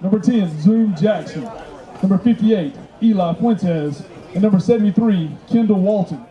Number 10, Zoom Jackson. Number 58, Eli Fuentes. And number 73, Kendall Walton.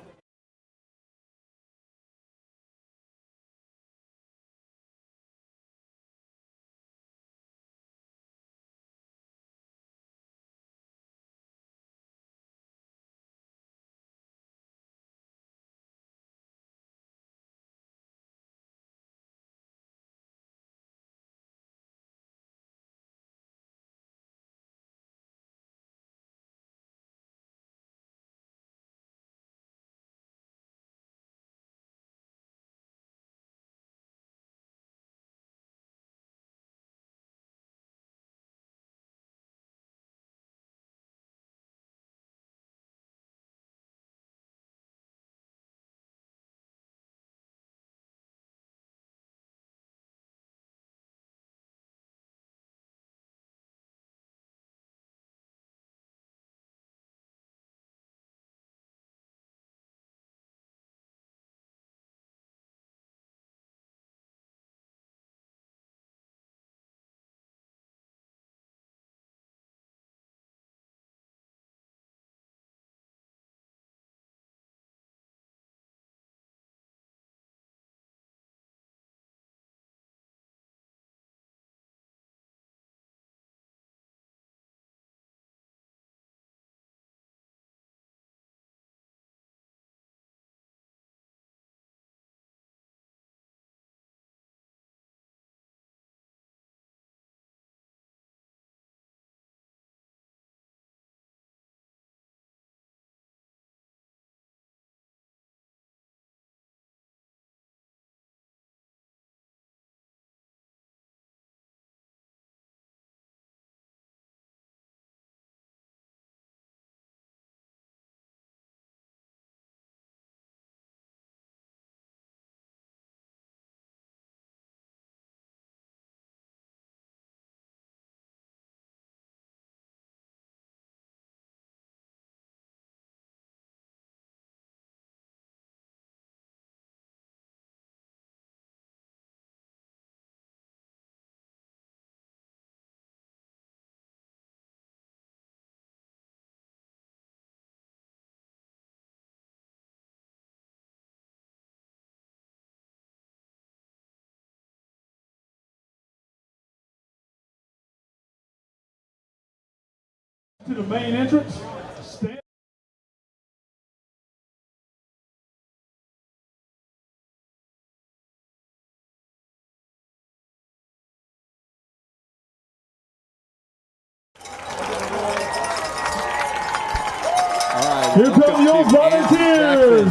To the main entrance. Stand. Here come your volunteers.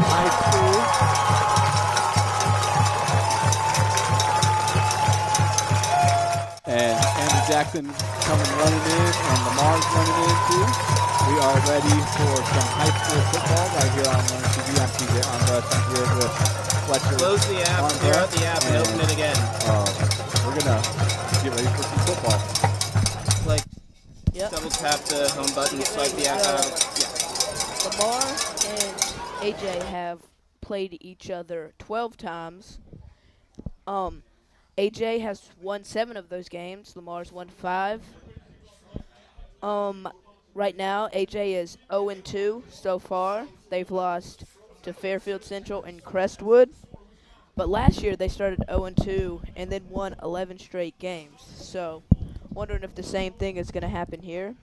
And Andrew Jackson coming running in, and Lamar's running in too. We are ready for some high school football right here on Learn TV. I'm TJ Armbrust. I'm here with Fletcher. Close the app, clear out the app, and open it again. We're going to get ready for some football. Like, double tap the home button, swipe the app out. Yeah. Lamar and AJ have played each other 12 times. AJ has won 7 of those games. Lamar's won 5. Right now, AJ is 0-2 so far. They've lost to Fairfield Central and Crestwood. But last year, they started 0-2 and then won 11 straight games. So, wondering if the same thing is going to happen here.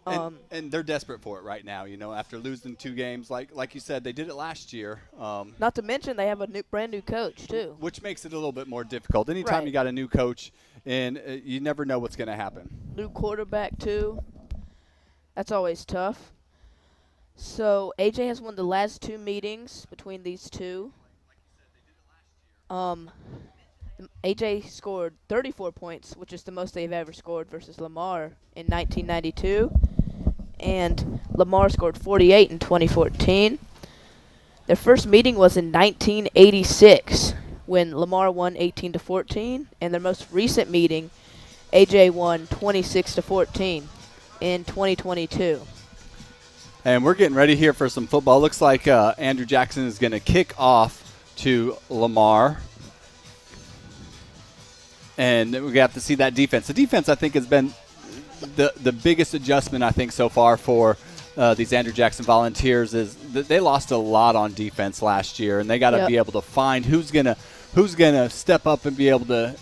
And they're desperate for it right now, you know, after losing 2 games. Like you said, they did it last year. Not to mention they have a brand new coach, too. Which makes it a little bit more difficult. Anytime you got a new coach, and you never know what's going to happen. New quarterback, too. That's always tough. So, AJ has won the last 2 meetings between these two. AJ scored 34 points, which is the most they've ever scored, versus Lamar in 1992. And Lamar scored 48 in 2014. Their first meeting was in 1986 when Lamar won 18-14. And their most recent meeting, AJ won 26-14 in 2022. And we're getting ready here for some football. Looks like Andrew Jackson is going to kick off to Lamar. And we got to see that defense. The defense, I think, has been the biggest adjustment I think so far for these Andrew Jackson Volunteers is that they lost a lot on defense last year, and they got to be able to find who's gonna step up and be able to,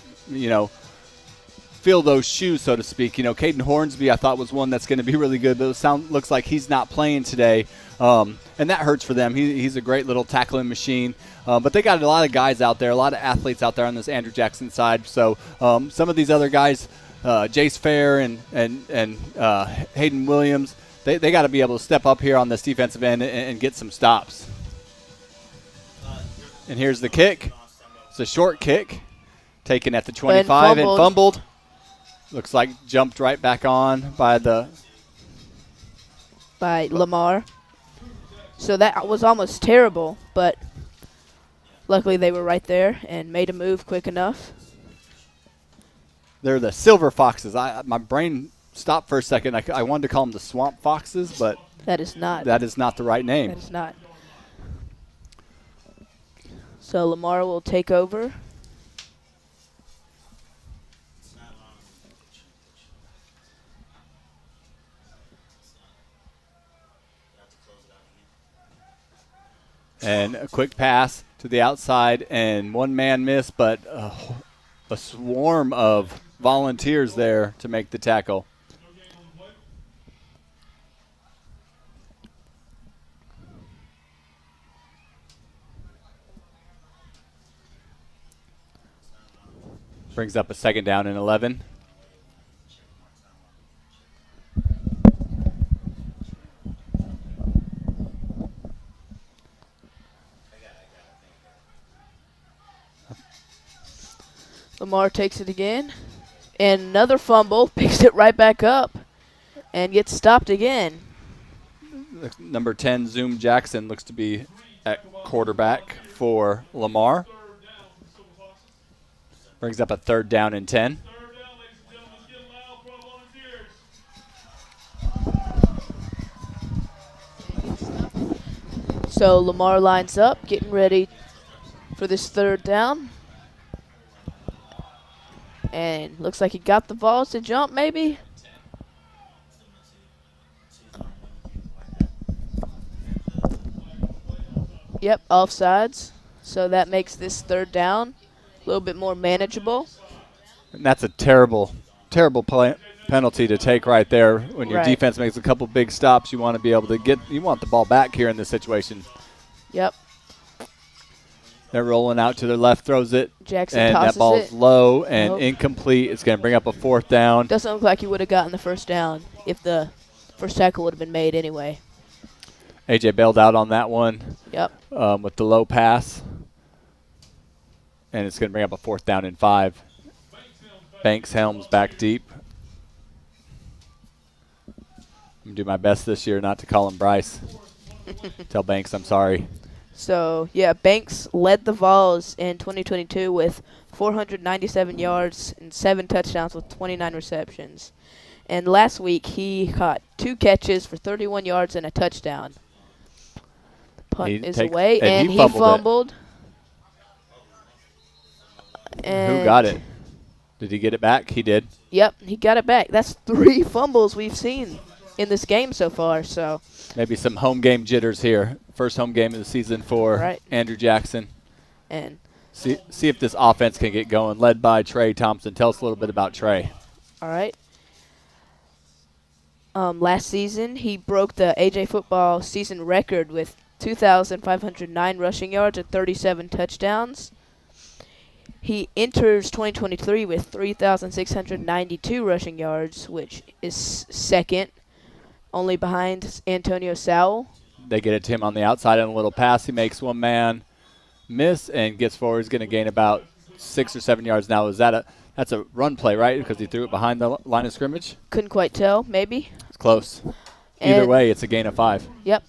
fill those shoes, so to speak. Caden Hornsby I thought was one that's going to be really good, but looks like he's not playing today, and that hurts for them. He's a great little tackling machine, but they got a lot of guys out there, a lot of athletes out there on this Andrew Jackson side. So some of these other guys, Jace Fair and Hayden Williams, they got to be able to step up here on this defensive end and get some stops. And here's the kick. It's a short kick, taken at the 25 and fumbled. Looks like jumped right back on by Lamar. So that was almost terrible, but luckily they were right there and made a move quick enough. They're the Silver Foxes. My brain stopped for a second. I wanted to call them the Swamp Foxes, but that is not the right name. That is not. So Lamar will take over. And a quick pass to the outside, and one man miss, but a swarm of Volunteers there to make the tackle. Brings up a 2nd down and 11. Lamar takes it again, and another fumble, picks it right back up, and gets stopped again. Number 10, Zoom Jackson, looks to be at quarterback for Lamar. Brings up a 3rd down and 10. So Lamar lines up, getting ready for this 3rd down. And looks like he got the balls to jump, maybe. Yep, offsides. So that makes this 3rd down a little bit more manageable. And that's a terrible penalty to take right there. When your defense makes a couple big stops, you want to be able to you want the ball back here in this situation. Yep. They're rolling out to their left, throws it. Jackson and tosses that ball's it. low and incomplete. It's going to bring up a 4th down. Doesn't look like he would have gotten the 1st down if the first tackle would have been made anyway. AJ bailed out on that one. Yep. With the low pass. And it's going to bring up a 4th down and 5. Banks Helms back deep. I'm going to do my best this year not to call him Bryce. Tell Banks I'm sorry. So, yeah, Banks led the Vols in 2022 with 497 yards and 7 touchdowns with 29 receptions. And last week he caught 2 catches for 31 yards and a touchdown. Punt is away, and he fumbled. And who got it? Did he get it back? He did. Yep, he got it back. That's 3 fumbles we've seen in this game so far. So maybe some home game jitters here. First home game of the season for Andrew Jackson. And see if this offense can get going, led by Trey Thompson. Tell us a little bit about Trey. All right. Last season, he broke the AJ football season record with 2,509 rushing yards and 37 touchdowns. He enters 2023 with 3,692 rushing yards, which is 2nd, only behind Antonio Sowell. They get it to him on the outside on a little pass. He makes one man miss and gets forward. He's going to gain about 6 or 7 yards now. That's a run play, right? Because he threw it behind the line of scrimmage? Couldn't quite tell, maybe. It's close. Either way, it's a gain of 5. Yep.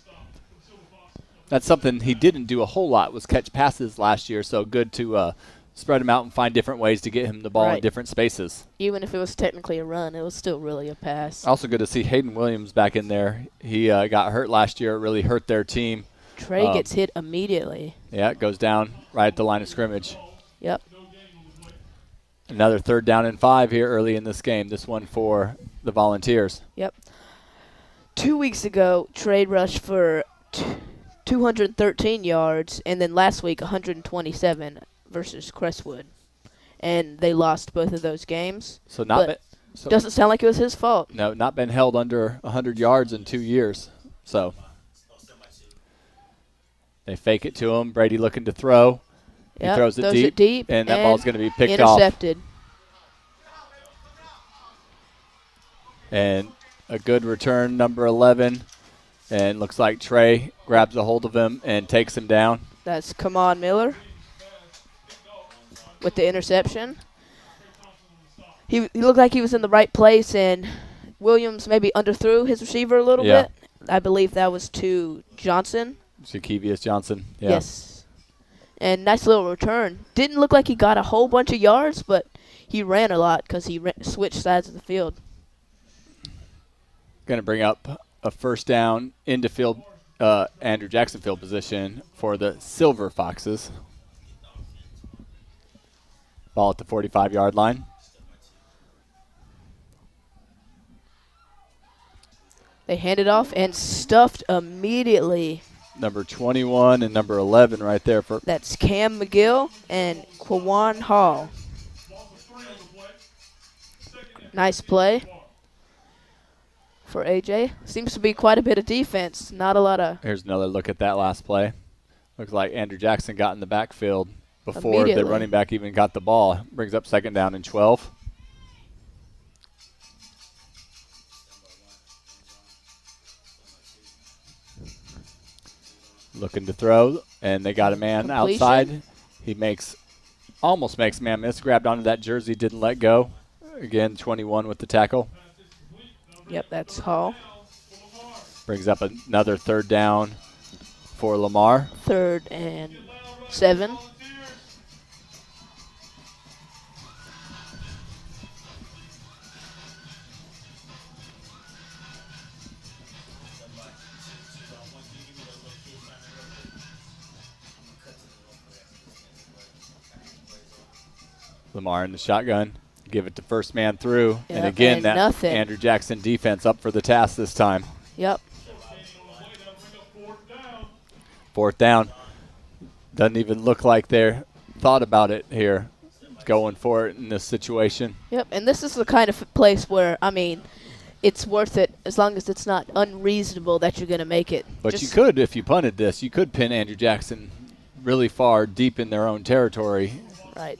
That's something he didn't do a whole lot, was catch passes last year, so good to spread him out and find different ways to get him the ball in different spaces. Even if it was technically a run, it was still really a pass. Also good to see Hayden Williams back in there. He got hurt last year. It really hurt their team. Trey gets hit immediately. Yeah, it goes down right at the line of scrimmage. Yep. Another 3rd down and 5 here early in this game. This one for the Volunteers. Yep. 2 weeks ago, Trey rushed for 213 yards, and then last week 127 versus Crestwood, and they lost both of those games. So doesn't sound like it was his fault. No, not been held under 100 yards in 2 years. So they fake it to him. Brady looking to throw. He throws it deep, and that ball's going to be picked intercepted. off. And a good return, number 11. And looks like Trey grabs a hold of him and takes him down. That's Kamon Miller with the interception. He looked like he was in the right place, and Williams maybe underthrew his receiver a little bit. I believe that was to Johnson. Shakevius Johnson. Yeah. Yes. And nice little return. Didn't look like he got a whole bunch of yards, but he ran a lot because he switched sides of the field. Going to bring up a first down into field, Andrew Jackson field position for the Silver Foxes. Ball at the 45-yard line. They handed off and stuffed immediately. Number 21 and number 11 right there. That's Cam McGill and Kwawan Hall. Nice play for AJ. Seems to be quite a bit of defense. Not a lot of. Here's another look at that last play. Looks like Andrew Jackson got in the backfield before the running back even got the ball. Brings up second down and 12. Looking to throw, and they got a man Completion. outside. He almost makes man miss. Grabbed onto that jersey, didn't let go. Again, 21 with the tackle. Yep, that's Hall. Brings up another third down for Lamar. 3rd and 7. Lamar in the shotgun. Give it to first man through. Yep, and again, and that nothing. Andrew Jackson defense up for the task this time. Yep. 4th down. Doesn't even look like they're thought about it here. Going for it in this situation. Yep, and this is the kind of place where, I mean, it's worth it as long as it's not unreasonable that you're going to make it. But you could, if you punted this, you could pin Andrew Jackson really far deep in their own territory. Right.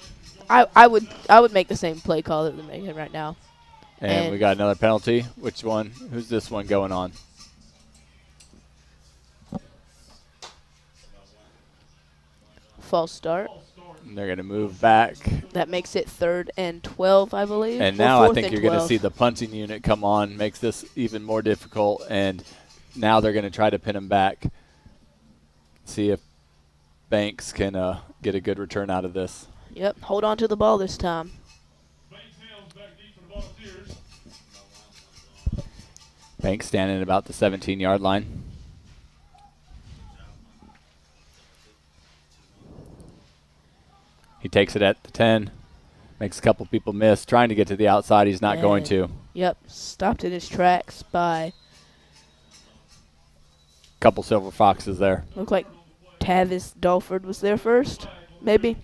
I would make the same play call that they're making right now. And we got another penalty. Which one? Who's this one going on? False start. And they're going to move back. That makes it 3rd and 12, I believe. And now I think you're going to see the punting unit come on. Makes this even more difficult. And now they're going to try to pin him back. See if Banks can get a good return out of this. Yep, hold on to the ball this time. Banks standing at about the 17-yard line. He takes it at the 10. Makes a couple people miss. Trying to get to the outside. He's not going to. Yep, stopped in his tracks by. Couple Silver Foxes there. Looked like Tavis Dolford was there first, maybe.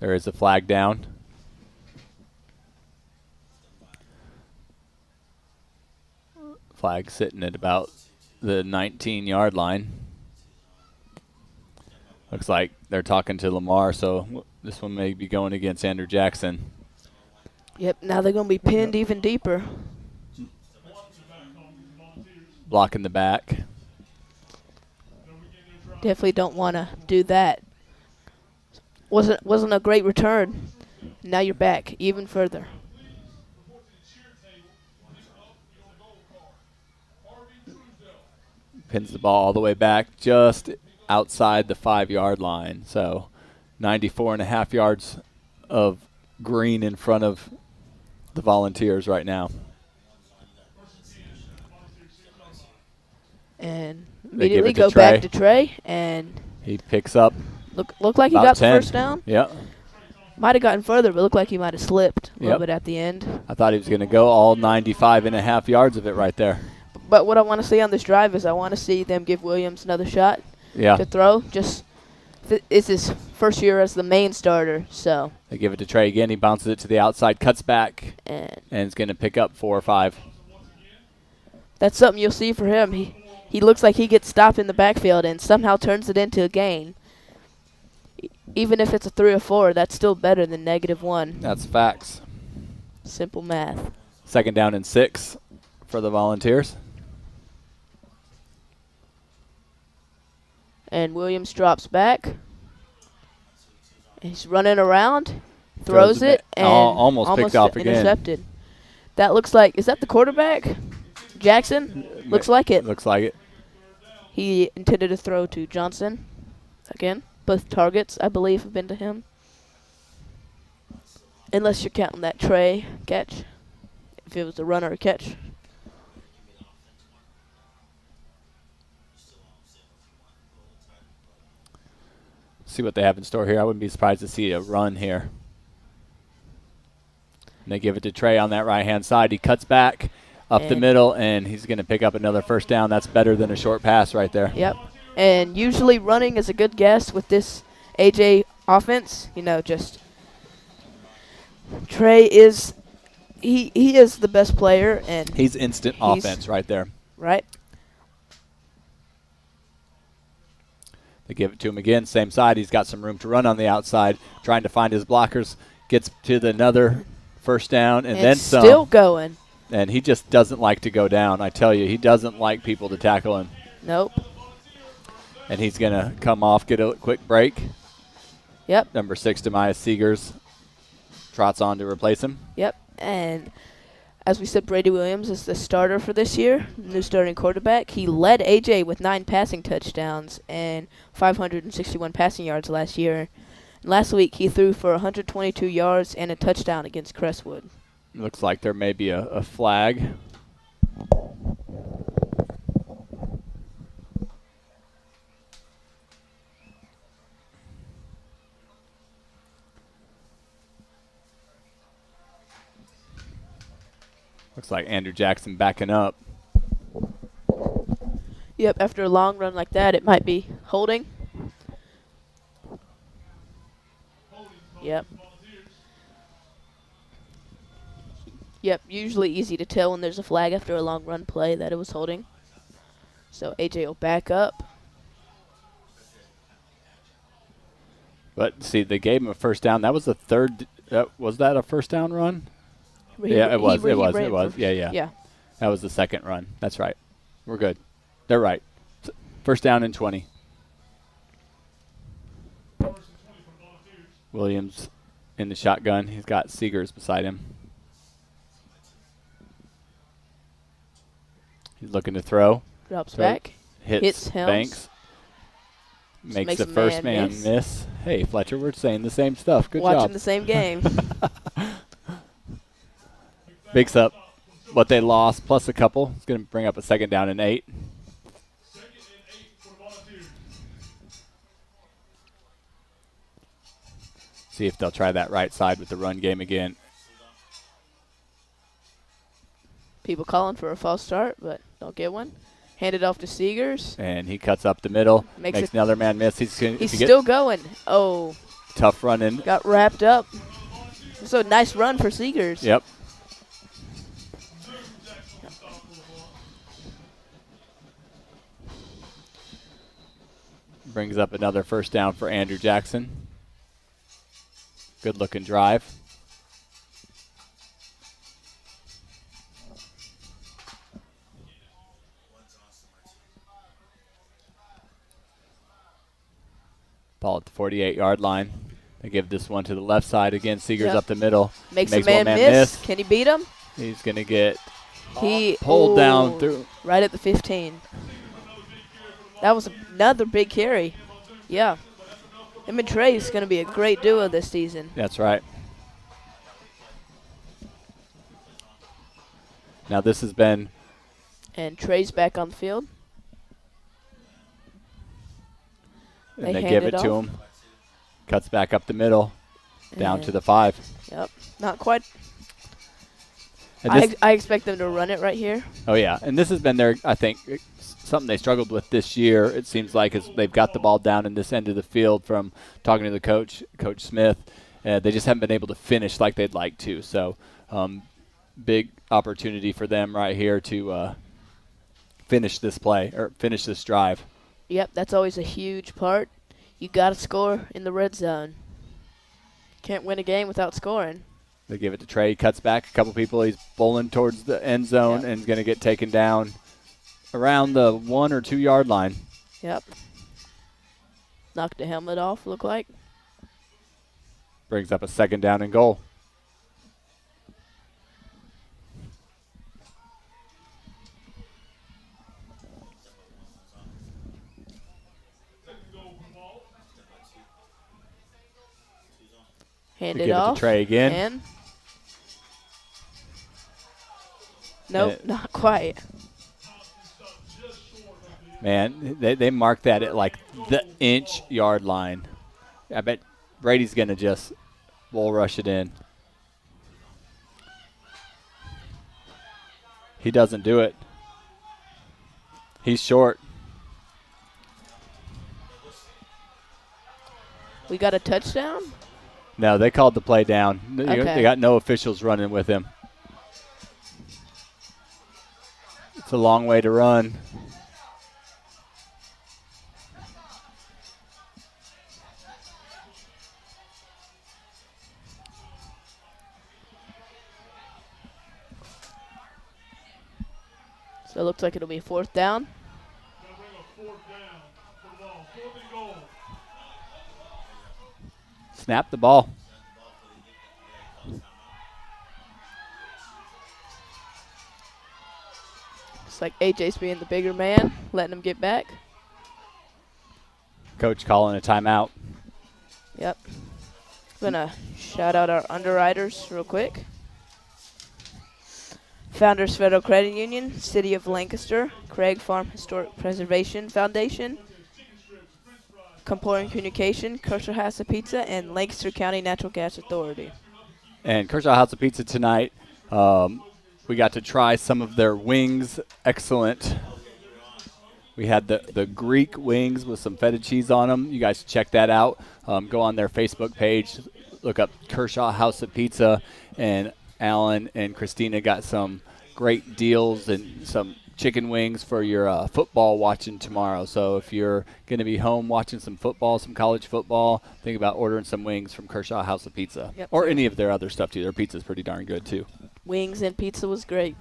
There is a flag down. Flag sitting at about the 19-yard line. Looks like they're talking to Lamar, so this one may be going against Andrew Jackson. Yep, now they're going to be pinned even deeper. Blocking the back. Definitely don't want to do that. Wasn't a great return. Now you're back even further. Pins the ball all the way back just outside the 5-yard line. So 94.5 yards of green in front of the Volunteers right now. And immediately go back to Trey, and he picks up. Look like he got the 10. first down. Yeah. Might have gotten further, but looked like he might have slipped a little Yep. bit at the end. I thought he was going to go all 95.5 yards of it right there. But what I want to see on this drive is I want to see them give Williams another shot Yeah. to throw. Just it's his first year as the main starter, so. They give it to Trey again. He bounces it to the outside, cuts back, And is going to pick up 4 or 5. that's something you'll see for him. He looks like he gets stopped in the backfield and somehow turns it into a gain. Even if it's a 3 or 4, that's still better than -1. That's facts. Simple math. 2nd down and 6 for the Volunteers. And Williams drops back. He's running around, throws it, and almost picked off again. Intercepted. That looks like, is that the quarterback? Jackson? Looks like it. Looks like it. He intended to throw to Johnson. Again, both targets, I believe, have been to him. Unless you're counting that Trey catch. If it was a run or a catch. See what they have in store here. I wouldn't be surprised to see a run here. And they give it to Trey on that right-hand side. He cuts back up the middle, and he's going to pick up another 1st down. That's better than a short pass right there. Yep. And usually running is a good guess with this AJ offense. You know, just Trey is he is the best player, and He's instant offense right there. right. They give it to him again, same side. He's got some room to run on the outside, trying to find his blockers. Gets to another 1st down, and then some. Still going. And he just doesn't like to go down. I tell you, he doesn't like people to tackle him. Nope. And he's going to come off, get a quick break. Yep. Number 6, Demias Seegers, trots on to replace him. Yep. And as we said, Brady Williams is the starter for this year, new starting quarterback. He led AJ with 9 passing touchdowns and 561 passing yards last year. And last week, he threw for 122 yards and a touchdown against Crestwood. Looks like there may be a flag. Looks like Andrew Jackson backing up. Yep, after a long run like that, it might be holding. Yep. Yep, usually easy to tell when there's a flag after a long run play that it was holding. So AJ will back up. But see, they gave him a 1st down. That was the 3rd. Was that a 1st down run? Yeah, it was. It was. Yeah. Yeah. That was the 2nd run. That's right. We're good. They're right. 1st down and 20. Williams in the shotgun. He's got Seegers beside him. He's looking to throw. Drops back. Hits Helms. Banks. Makes the a first man miss. Hey, Fletcher, we're saying the same stuff. Good job. Watching the same game. Makes up what they lost plus a couple. It's going to bring up a 2nd down and 8. See if they'll try that right side with the run game again. People calling for a false start, but don't get one. Hand it off to Seegers. And he cuts up the middle. Makes another man miss. He's still going. Oh. Tough running. Got wrapped up. So nice run for Seegers. Yep. Brings up another 1st down for Andrew Jackson. Good looking drive. Ball at the 48-yard line. They give this one to the left side again. Seegers up the middle. Makes a man miss. Can he beat him? He's going to get pulled down through. Right at the 15. That was another big carry. Yeah. Him and Trey is going to be a great duo this season. That's right. Now this has been. And Trey's back on the field. And they give it to him. Cuts back up the middle. down to the 5. Yep, not quite. And I expect them to run it right here. oh, yeah. And this has been their, I think, something they struggled with this year, it seems like, is they've got the ball down in this end of the field from talking to the coach, Coach Smith. They just haven't been able to finish like they'd like to. So big opportunity for them right here to finish this play or finish this drive. Yep, that's always a huge part. You got to score in the red zone. Can't win a game without scoring. They give it to Trey. He cuts back a couple people. He's bowling towards the end zone Yep. and going to get taken down around the 1 or 2 yard line. Yep. Knocked the helmet off, look like. Brings up a 2nd down and goal. Hand We it give it off. to Trey again. And nope, not quite. Man, they mark that at like the inch-yard line. I bet Brady's going to just bull rush it in. He doesn't do it. He's short. We got a touchdown? No, they called the play down. Okay. They got no officials running with him. It's a long way to run. So it looks like it'll be 4th down. Snap the ball. It's like AJ's being the bigger man, letting him get back. Coach calling a timeout. Yep. Gonna shout out our underwriters real quick. Founders Federal Credit Union, City of Lancaster, Craig Farm Historic Preservation Foundation, Comporing Communication, Kershaw House of Pizza, and Lancaster County Natural Gas Authority. And Kershaw House of Pizza tonight, we got to try some of their wings. Excellent. We had the Greek wings with some feta cheese on them. You guys check that out. Go on their Facebook page, look up Kershaw House of Pizza, and Alan and Christina got some great deals and some chicken wings for your football watching tomorrow. So if you're going to be home watching some football, some college football, think about ordering some wings from Kershaw House of Pizza. Yep. Or any of their other stuff, too. Their pizza's pretty darn good, too. Wings and pizza was great.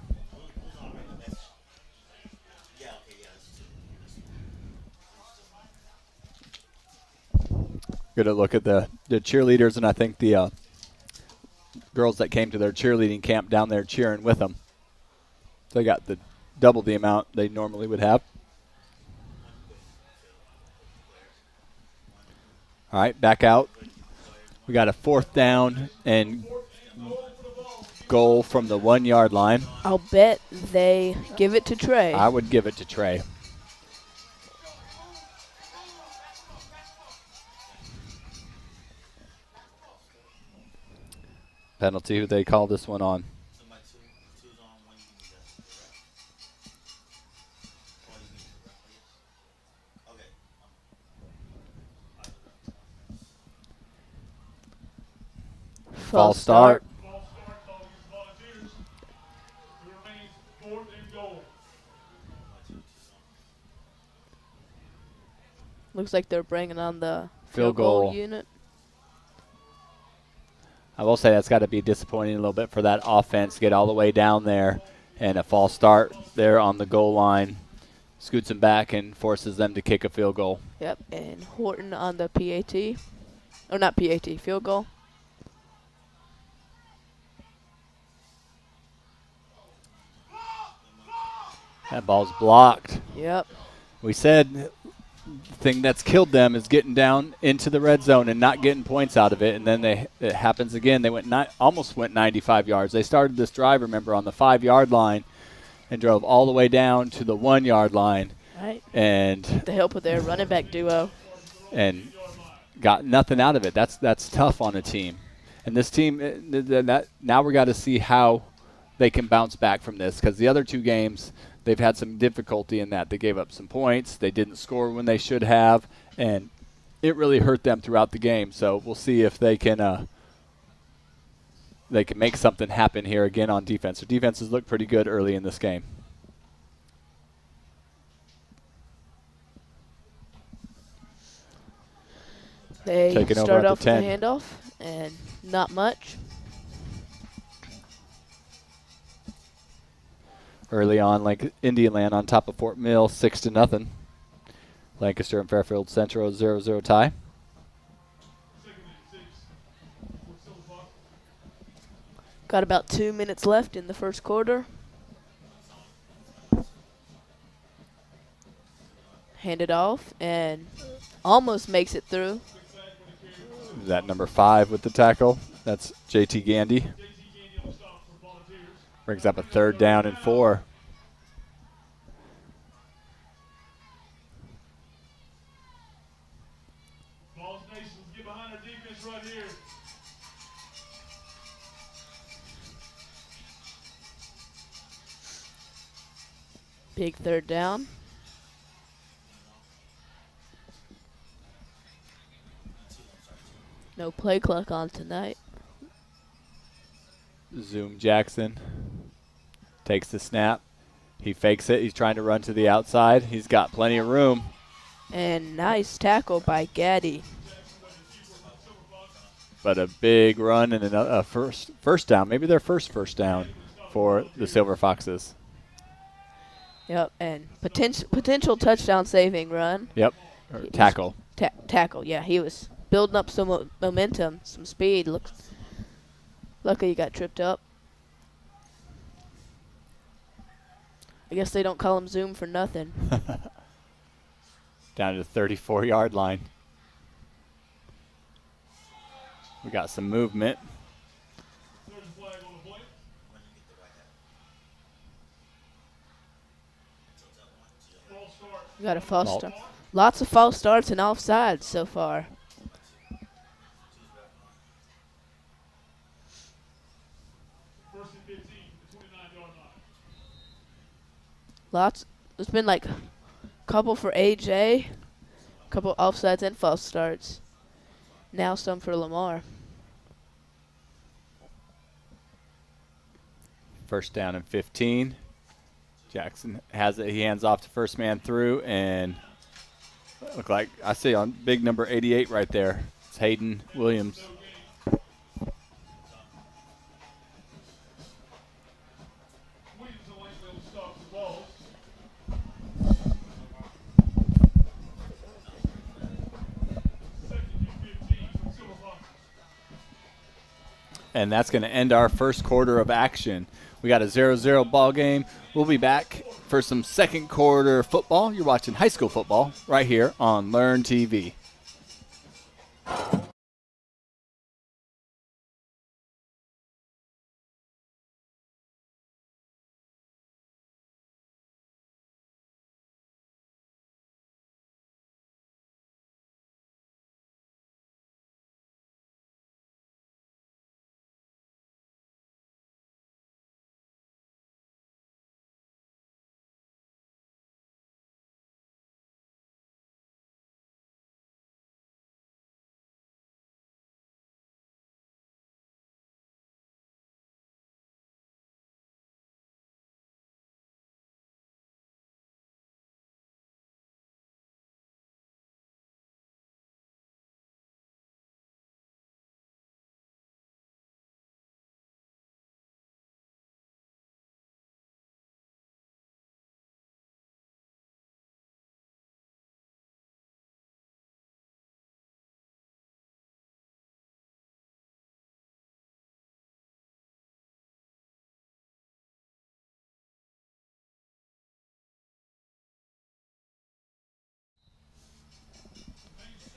Good to look at the cheerleaders, and I think the girls that came to their cheerleading camp down there cheering with them. So they got double the amount they normally would have. All right, back out. We got a 4th down and goal from the 1 yard line. I'll bet they give it to Trey. I would give it to Trey. Penalty, who they call this one on? False start. Looks like they're bringing on the Field goal. unit. I will say that's got to be disappointing a little bit for that offense to get all the way down there, and a false start there on the goal line scoots them back and forces them to kick a field goal. Yep, and Horton on the PAT. Or not PAT, field goal. That ball's blocked. Yep. We said the thing that's killed them is getting down into the red zone and not getting points out of it, and then it happens again. They almost went 95 yards. They started this drive, remember, on the 5 yard line and drove all the way down to the 1 yard line. Right. And The help of their running back duo. and got nothing out of it. That's tough on a team. And this team, now we got to see how they can bounce back from this, because the other 2 games, they've had some difficulty in that. They gave up some points. They didn't score when they should have, and it really hurt them throughout the game. So we'll see if they can make something happen here again on defense. Their defenses look pretty good early in this game. They Taking over start at off the with 10. a handoff, and not much. Early on, like Indian on top of Fort Mill, 6-0. Lancaster and Fairfield Central 0-0 tie. Got about 2 minutes left in the first quarter. Hand it off and almost makes it through. That number 5 with the tackle. That's JT Gandy. Brings up a 3rd down and 4. Get behind our defense right here. Big 3rd down. No play clock on tonight. Zoom Jackson takes the snap. He fakes it. He's trying to run to the outside. He's got plenty of room. And nice tackle by Gaddy. But a big run and a first down. Maybe their first down for the Silver Foxes. Yep, and potential touchdown saving run. Yep, or tackle. Tackle, yeah. He was building up some momentum, some speed. Luckily he got tripped up. I guess they don't call him Zoom for nothing. Down to the 34-yard line. We got some movement. We got a false start. Lots of false starts and offsides so far. First and 15, the 29-yard line. Lots. There's been like a couple for AJ, couple offsides and false starts. Now some for Lamar. First down and 15. Jackson has it. He hands off to first man through, and look like I see on big number 88 right there. It's Hayden Williams. And that's going to end our first quarter of action. We got a 0-0 ball game. We'll be back for some second quarter football. You're watching high school football right here on Learn TV.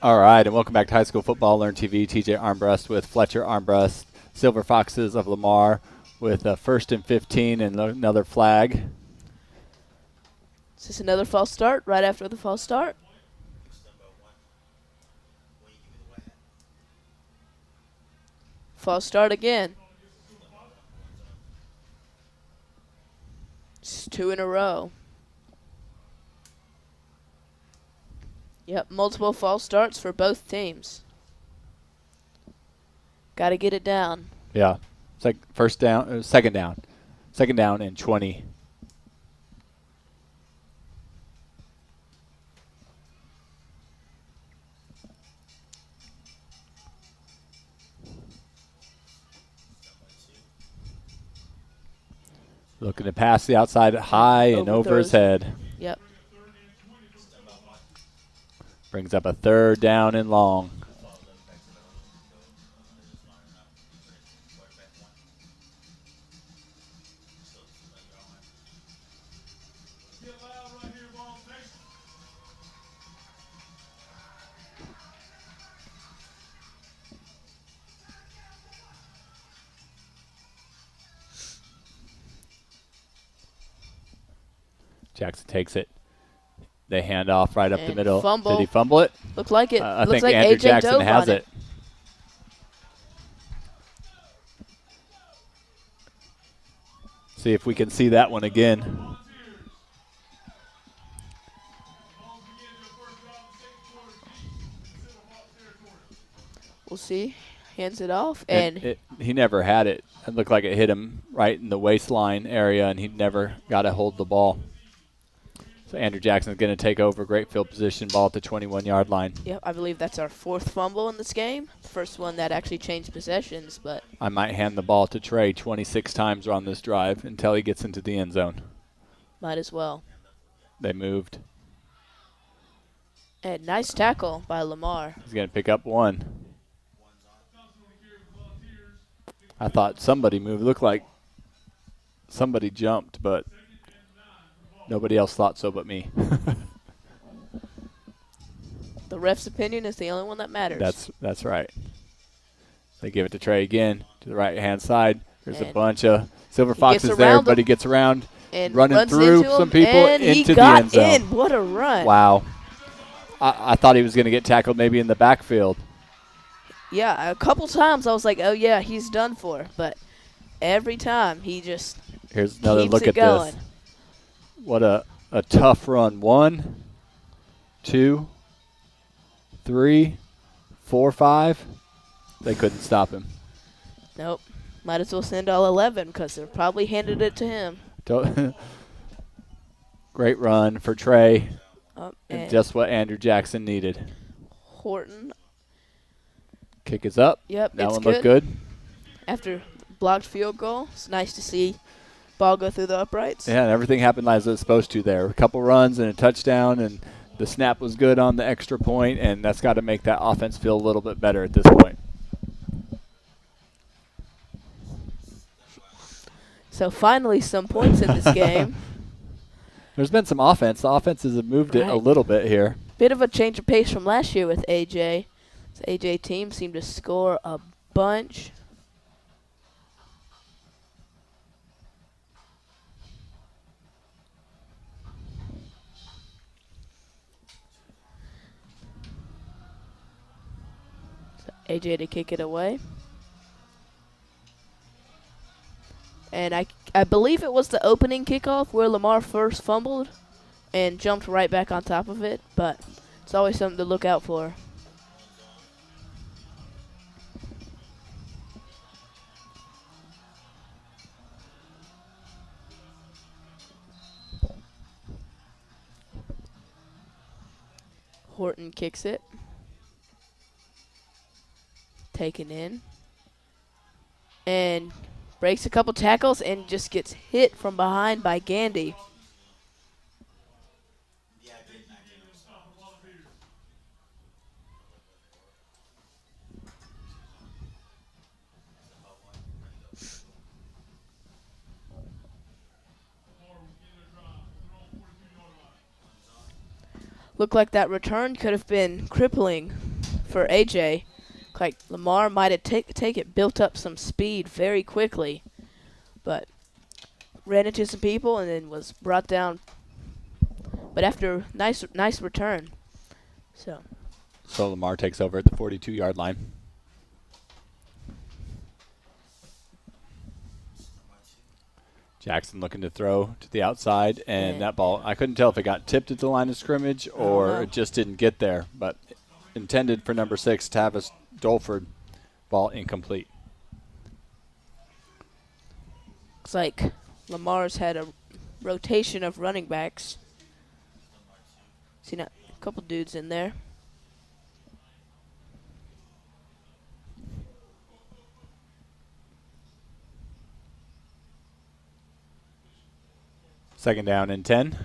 All right, and welcome back to High School Football, Learn TV. TJ Armbrust with Fletcher Armbrust, Silver Foxes of Lamar with a 1st and 15 and another flag. Is this another false start right after the false start? False start again. It's 2 in a row. Yep, multiple false starts for both teams. Got to get it down. Yeah. It's like first down, second down. Second down and 20. Looking to pass the outside high and over his head. Yep. Brings up a third down and long. Jackson takes it. They hand off right up the middle. Fumble. Did he fumble it? Looked like it. I Looks think like Andrew AJ Jackson dove has on it. See if we can see that one again. We'll see. Hands it off, and he never had it. It looked like it hit him right in the waistline area, and he never got to hold the ball. So Andrew Jackson's going to take over. Great field position, ball at the 21-yard line. Yep, I believe that's our 4th fumble in this game. First one that actually changed possessions, but I might hand the ball to Trey 26 times on this drive until he gets into the end zone. might as well. They moved. And nice tackle by Lamar. He's going to pick up 1. I thought somebody moved. Looked like somebody jumped, but nobody else thought so but me. The ref's opinion is the only one that matters. That's right. They give it to Trey again to the right-hand side. There's a bunch of Silver Foxes there, but he gets around and running through some people into the end zone. And he got in. What a run. Wow. I thought he was going to get tackled maybe in the backfield. Yeah, a couple times I was like, oh, yeah, he's done for. But every time he just Here's another keeps look it at going. this. What a tough run. 1, 2, 3, 4, 5. They couldn't stop him. Nope. Might as well send all 11 because they probably handed it to him. Great run for Trey. And just what Andrew Jackson needed. Horton. Kick is up. Yep, that it's one good. looked good. After blocked field goal, it's nice to see ball go through the uprights. Yeah, and everything happened as it was supposed to there. A couple runs and a touchdown, and the snap was good on the extra point, and that's got to make that offense feel a little bit better at this point. So finally some points in this game. There's been some offense. The offenses have moved it a little bit here. Bit of a change of pace from last year with AJ. The AJ team seemed to score a bunch. So AJ to kick it away. And I believe it was the opening kickoff where Lamar first fumbled and jumped right back on top of it, but it's always something to look out for. Horton kicks it. Taken in. And breaks a couple tackles and just gets hit from behind by Gandy. Looked like that return could have been crippling for AJ. Like Lamar might have take it, built up some speed very quickly, but ran into some people and then was brought down. But after nice return. So Lamar takes over at the 42-yard line. Jackson looking to throw to the outside, and that ball, I couldn't tell if it got tipped at the line of scrimmage or it just didn't get there, but intended for number 6, Tavis Dolford. Ball incomplete. Looks like Lamar's had a rotation of running backs. Seen a couple dudes in there. Second down and 10.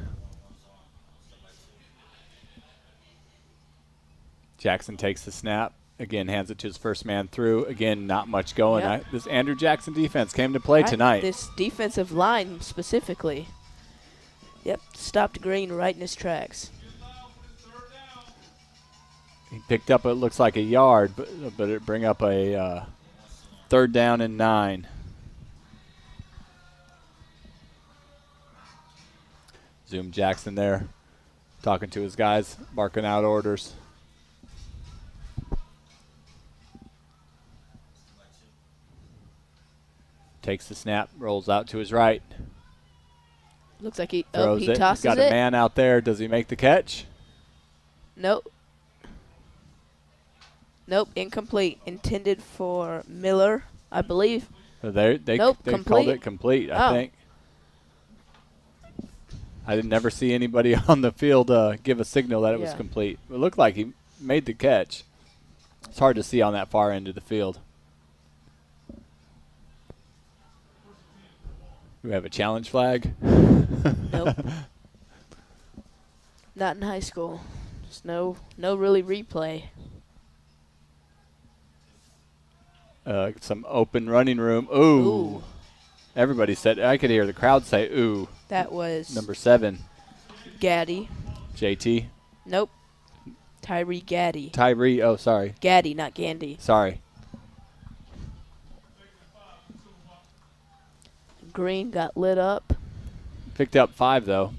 Jackson takes the snap. Again, hands it to his first man through. Again, not much going. Yep. This Andrew Jackson defense came to play tonight. This defensive line specifically. Yep, stopped Green right in his tracks. He picked up, it looks like a yard, but it bring up a third down and 9. Zoom Jackson there, talking to his guys, barking out orders. Takes the snap, rolls out to his right. Looks like he Throws it. tosses He's got it. a man out there. Does he make the catch? Nope. Nope, incomplete. Intended for Miller, I believe. So they Nope, called complete. it complete, I think. I didn't never see anybody on the field give a signal that it was complete. It looked like he made the catch. It's hard to see on that far end of the field. Do we have a challenge flag? Nope. Not in high school. Just no really replay. Some open running room. Ooh. Everybody said, I could hear the crowd say, ooh. That was number 7. Gaddy. JT? Nope. Tyree Gaddy. Tyree, oh, sorry. Gaddy, not Gandy. Sorry. Green got lit up. Picked up 5, though.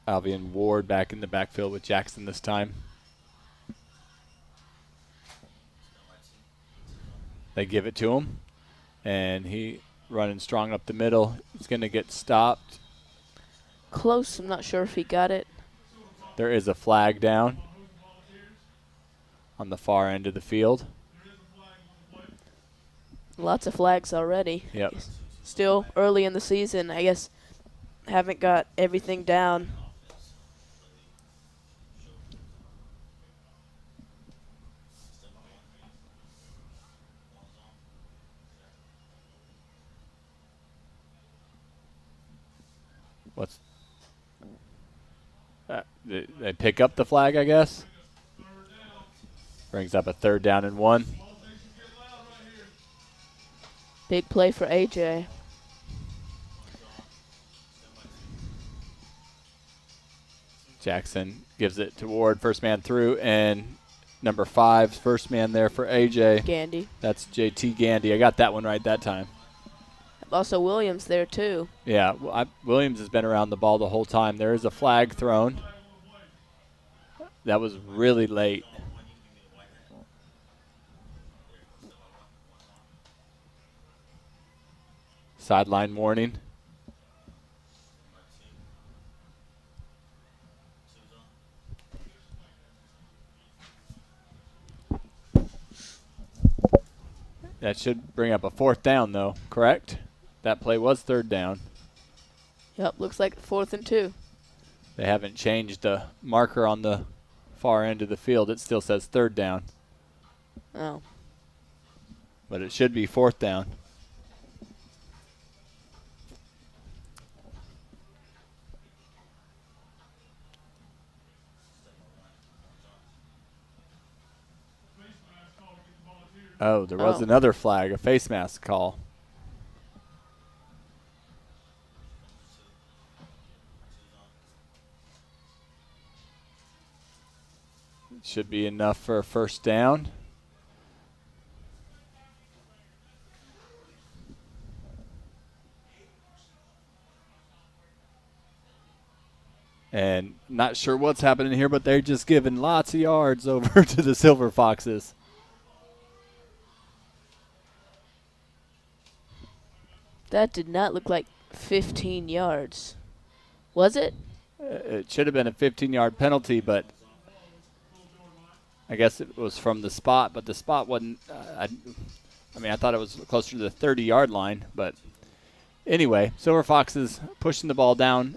Alvian Ward back in the backfield with Jackson this time. They give it to him, and he running strong up the middle. He's going to get stopped. Close. I'm not sure if he got it. There is a flag down on the far end of the field. Lots of flags already. Yep. Still early in the season. I guess haven't got everything down. What's they pick up the flag, I guess. Brings up a 3rd down and 1. Big play for AJ. Jackson gives it to Ward, first man through, and number 5's first man there for AJ. Gandy. That's JT Gandy. I got that one right that time. Also Williams there too. Yeah, Williams has been around the ball the whole time. There is a flag thrown. That was really late. Sideline warning. That should bring up a 4th down, though, correct? That play was 3rd down. Yep, looks like 4th and 2. They haven't changed the marker on the far end of the field. It still says 3rd down. Oh. But it should be 4th down. Oh, there was another flag, a face mask call. Should be enough for a 1st down. And And not sure what's happening here, but they're just giving lots of yards over to the Silver Foxes. That did not look like 15 yards. Was it? It should have been a 15-yard penalty, but I guess it was from the spot, but the spot wasn't I thought it was closer to the 30-yard line, but anyway, Silver Foxes pushing the ball down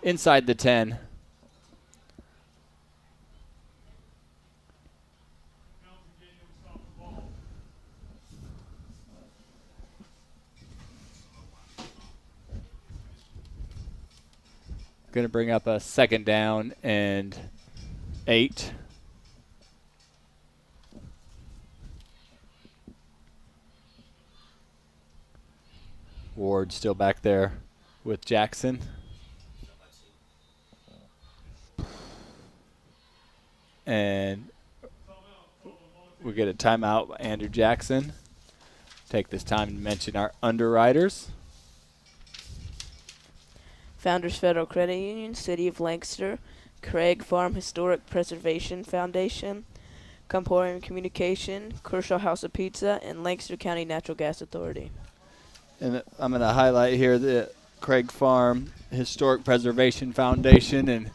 inside the 10. Going to bring up a 2nd down and 8. Ward still back there with Jackson. And we get a timeout by Andrew Jackson. Take this time to mention our underwriters. Founders Federal Credit Union, City of Lancaster, Craig Farm Historic Preservation Foundation, Comporium Communication, Kershaw House of Pizza, and Lancaster County Natural Gas Authority. And I'm going to highlight here the Craig Farm Historic Preservation Foundation and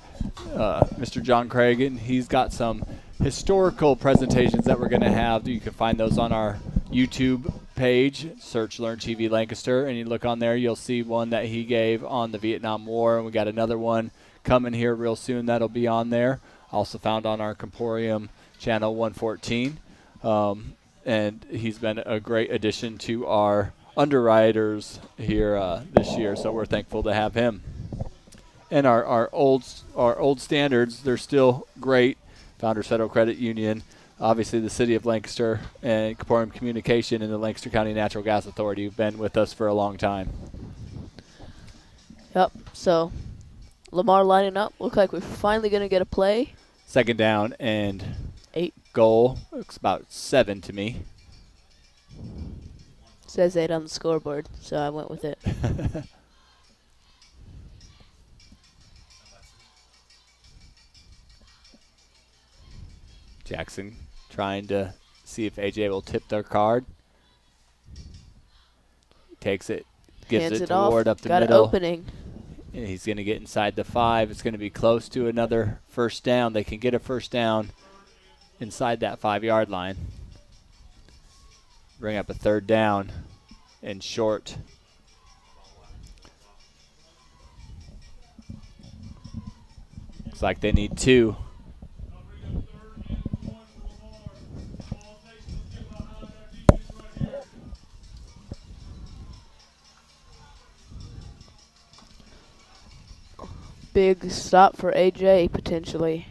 Mr. John Craig, and he's got some historical presentations that we're going to have. You can find those on our YouTube page. Search Learn TV Lancaster, and you look on there, you'll see one that he gave on the Vietnam War, and we got another one coming here real soon that'll be on there. Also found on our Comporium channel 114. And he's been a great addition to our underwriters here this year, so we're thankful to have him. And our old standards, they're still great. Founders Federal Credit Union, obviously the City of Lancaster, and Comporium Communication and the Lancaster County Natural Gas Authority have been with us for a long time. Yep, so Lamar lining up. Look like we're finally going to get a play. 2nd down and 8. Goal. Looks about 7 to me. Says 8 on the scoreboard, so I went with it. Jackson trying to see if AJ will tip their card. Takes it, gives Hands it it to off. Ward up the Got middle. an opening. And he's going to get inside the 5. It's going to be close to another 1st down. They can get a 1st down inside that 5-yard line. Bring up a 3rd down and short. Looks like they need 2. Big stop for AJ, potentially.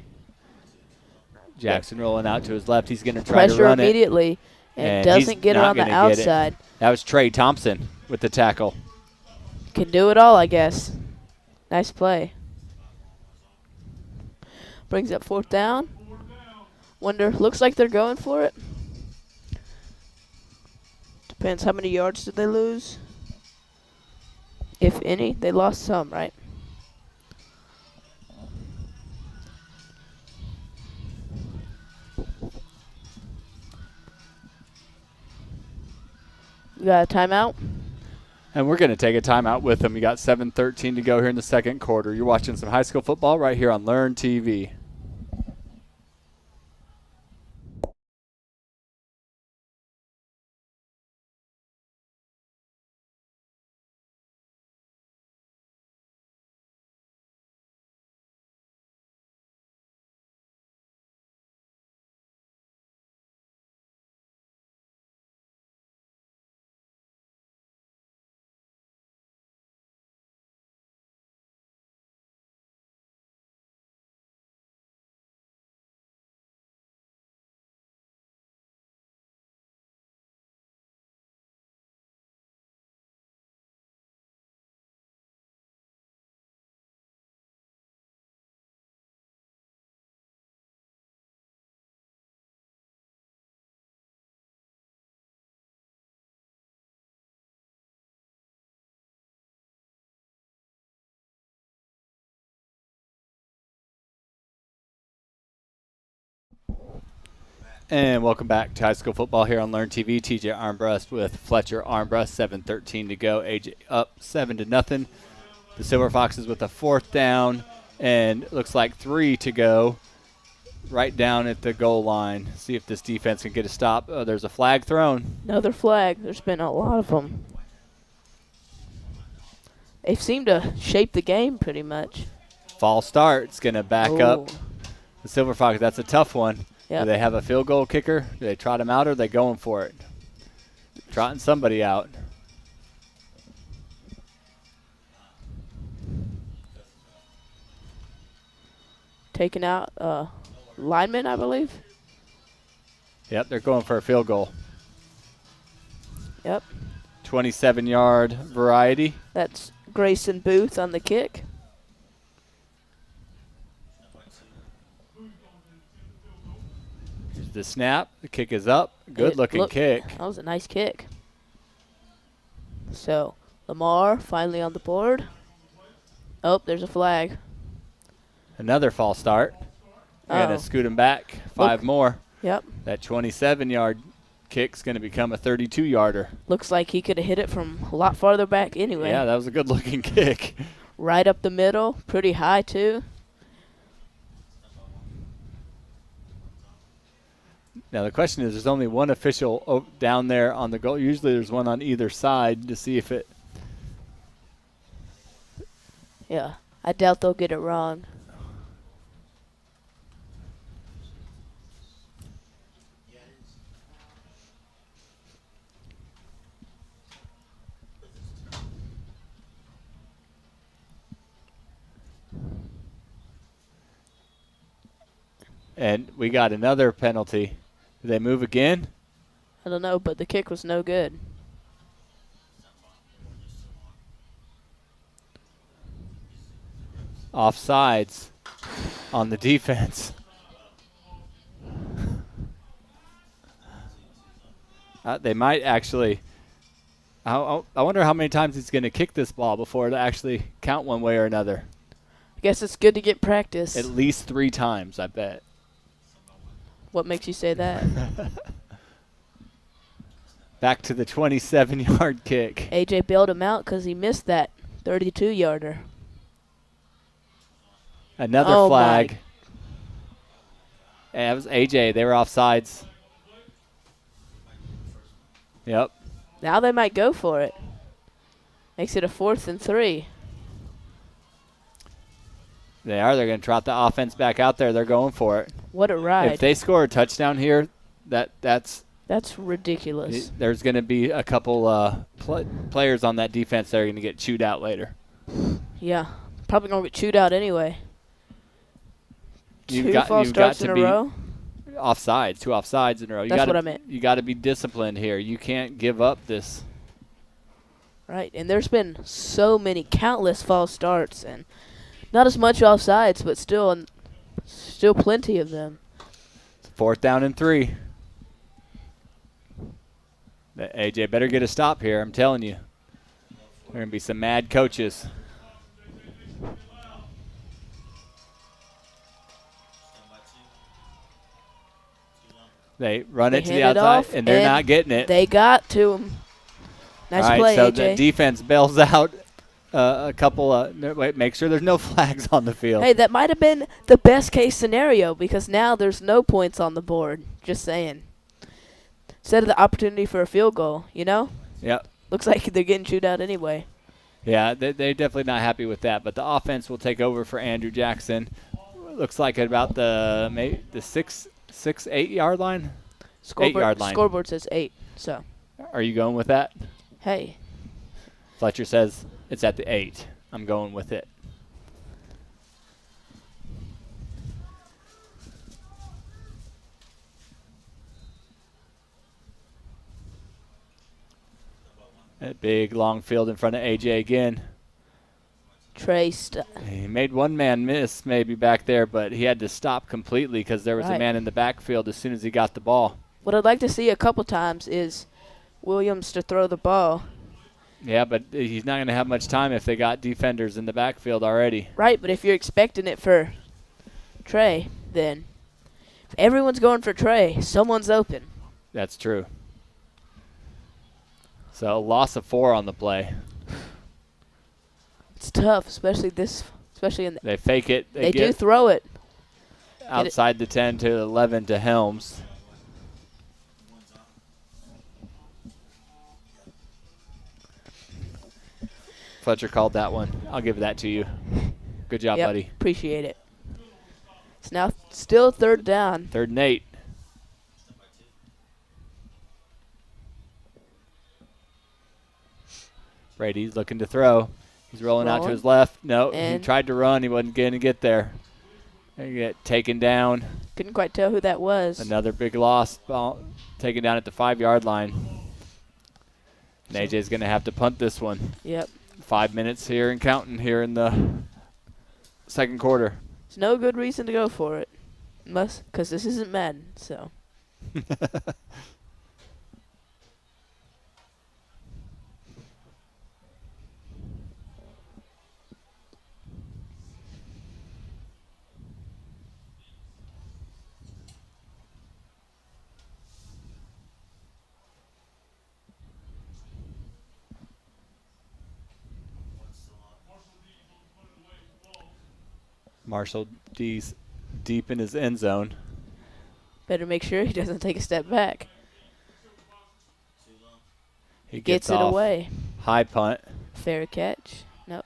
Jackson rolling out to his left. He's going to try to Pressure run it. immediately, and doesn't get it not on the gonna get it. outside. That was Trey Thompson with the tackle. Can do it all, I guess. Nice play. Brings up 4th down. Looks like they're going for it. Depends how many yards did they lose. If any, they lost some, right? We got a timeout. And we're going to take a timeout with them. We got 7:13 to go here in the 2nd quarter. You're watching some high school football right here on Learn TV. And welcome back to high school football here on Learn TV. TJ Armbrust with Fletcher Armbrust. 7:13 to go. AJ up 7-0. The Silver Foxes with a 4th down and looks like 3 to go. Right down at the goal line. See if this defense can get a stop. Oh, there's a flag thrown. Another flag. There's been a lot of them. They seem to shape the game pretty much. False start. It's going to back up the Silver Foxes. That's a tough one. Yep. Do they have a field goal kicker? Do they trot him out or are they going for it? Trotting somebody out. Taking out lineman, I believe. Yep, they're going for a field goal. Yep. 27-yard variety. That's Grayson Booth on the kick. Here's the snap. The kick is up. Good-looking kick. That was a nice kick. So, Lamar finally on the board. Oh, there's a flag. Another false start. They're going to scoot him back. 5 more. Yep. That 27-yard kick's going to become a 32-yarder. Looks like he could have hit it from a lot farther back anyway. Yeah, that was a good-looking kick. Right up the middle. Pretty high, too. Now, the question is, there's only one official down there on the goal. Usually there's one on either side to see if it. Yeah, I doubt they'll get it wrong. And we got another penalty. Do they move again? I don't know, but the kick was no good. Offsides on the defense. They might actually. I wonder how many times he's going to kick this ball before it actually count one way or another. I guess it's good to get practice. At least 3 times, I bet. What makes you say that? Back to the 27-yard kick. AJ bailed him out because he missed that 32-yarder. Another flag. Yeah, it was AJ. They were offsides. Yep. Now they might go for it. Makes it a 4th and 3. They are. They're going to trot the offense back out there. They're going for it. What a ride. If they score a touchdown here, that's ridiculous. There's going to be a couple players on that defense that are going to get chewed out later. Yeah. Probably going to get chewed out anyway. You've Two got false starts in a row? Offsides. 2 offsides in a row. That's what I meant. You got to be disciplined here. You can't give up this. Right, and there's been so many countless false starts, and not as much offsides, but still plenty of them. 4th down and 3. AJ better get a stop here, I'm telling you. There are going to be some mad coaches. They run it to the outside, and they're not getting it. They got to him. Nice play, so AJ. the defense bails out a couple. Make sure there's no flags on the field. Hey, that might have been the best case scenario because now there's no points on the board. Just saying. Instead of the opportunity for a field goal, you know? Yep. Looks like they're getting chewed out anyway. Yeah, they're definitely not happy with that. But the offense will take over for Andrew Jackson. Looks like at about the 8-yard line. 8-yard line. Scoreboard says 8. So. Are you going with that? Hey. Fletcher says it's at the 8. I'm going with it. That big long field in front of AJ again. Traced. He made one man miss maybe back there, but he had to stop completely because there was a man in the backfield as soon as he got the ball. What I'd like to see a couple times is Williams to throw the ball. Yeah, but he's not going to have much time if they got defenders in the backfield already. Right, but if you're expecting it for Trey, then If everyone's going for Trey, someone's open. That's true. So loss of 4 on the play. It's tough, especially in the. They fake it. They do throw it. Outside the 10 to 11 to Helms. Fletcher called that one. I'll give that to you. Good job, buddy. Appreciate it. It's now still 3rd down. 3rd and 8. Brady's looking to throw. He's rolling out to his left. No, he tried to run. He wasn't going to get there. He get taken down. Couldn't quite tell who that was. Another big loss. Ball taken down at the 5-yard line. And AJ's going to have to punt this one. Yep. 5 minutes here and counting here in the second quarter. There's no good reason to go for it. Because this isn't Madden, so. Marshall D's deep in his end zone. Better make sure he doesn't take a step back. He gets it away. High punt. Fair catch. Nope.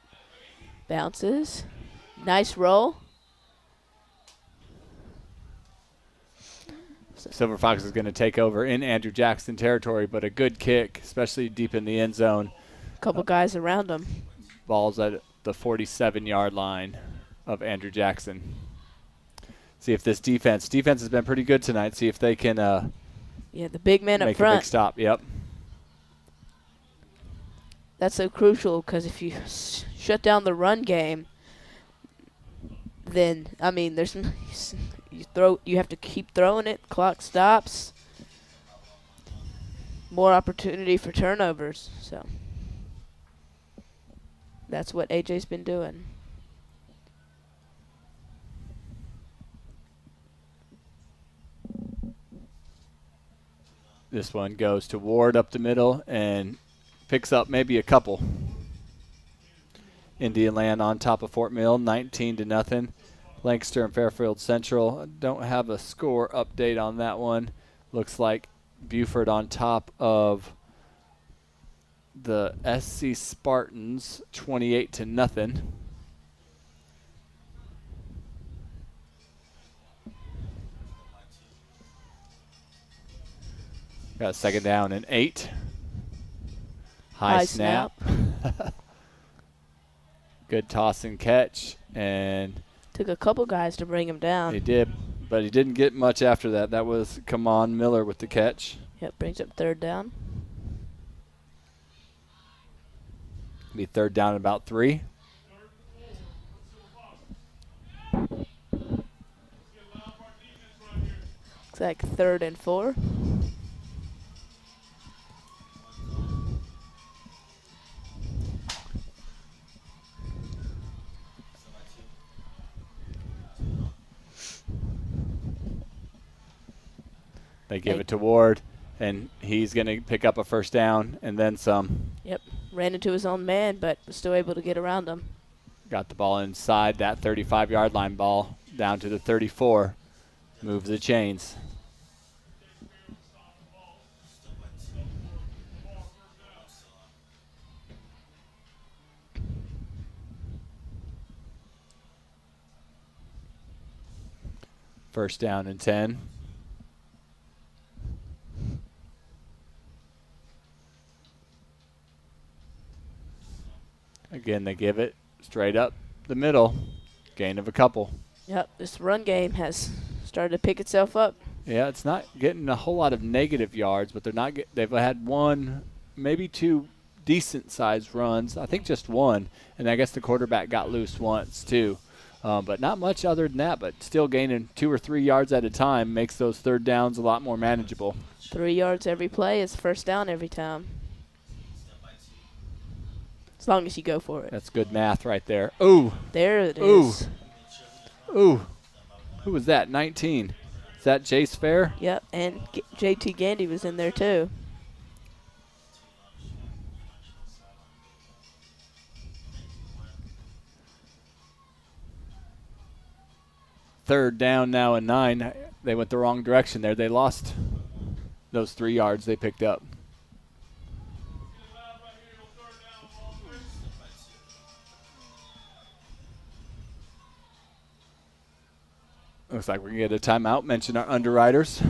Bounces. Nice roll. Silver Fox is going to take over in Andrew Jackson territory, but a good kick, especially deep in the end zone. Couple guys around him. Ball's at the 47-yard line of Andrew Jackson. See if this defense has been pretty good tonight. See if they can the big man up front. Make a big stop. Yep. That's so crucial because if you shut down the run game, then there's you have to keep throwing it. Clock stops. More opportunity for turnovers. So that's what AJ's been doing. This one goes to Ward up the middle and picks up maybe a couple. Indian Land on top of Fort Mill, 19-0. Lancaster and Fairfield Central. Don't have a score update on that one. Looks like Buford on top of the SC Spartans, 28-0. Got a 2nd down and 8. High snap. Good toss and catch. And took a couple guys to bring him down. He did, but he didn't get much after that. That was Kamon Miller with the catch. Yep, brings up 3rd down. Be 3rd down and about 3. Looks like 3rd and 4. They give it to Ward, and he's going to pick up a 1st down and then some. Yep, ran into his own man, but was still able to get around him. Got the ball inside that 35-yard line, ball down to the 34. Move the chains. First down and 10. Again, they give it straight up the middle. Gain of a couple. Yep, this run game has started to pick itself up. Yeah, it's not getting a whole lot of negative yards, but they've had 1, maybe 2 decent-sized runs. I think just 1, and I guess the quarterback got loose once too. But not much other than that, but still gaining 2 or 3 yards at a time makes those 3rd downs a lot more manageable. 3 yards every play is 1st down every time. As long as you go for it. That's good math right there. Ooh. There it Ooh. is. Ooh. Who was that? 19. Is that Jace Fair? Yep, and JT Gandy was in there too. Third down now and 9. They went the wrong direction there. They lost those 3 yards they picked up. Looks like we're going to get a timeout. Mention our underwriters.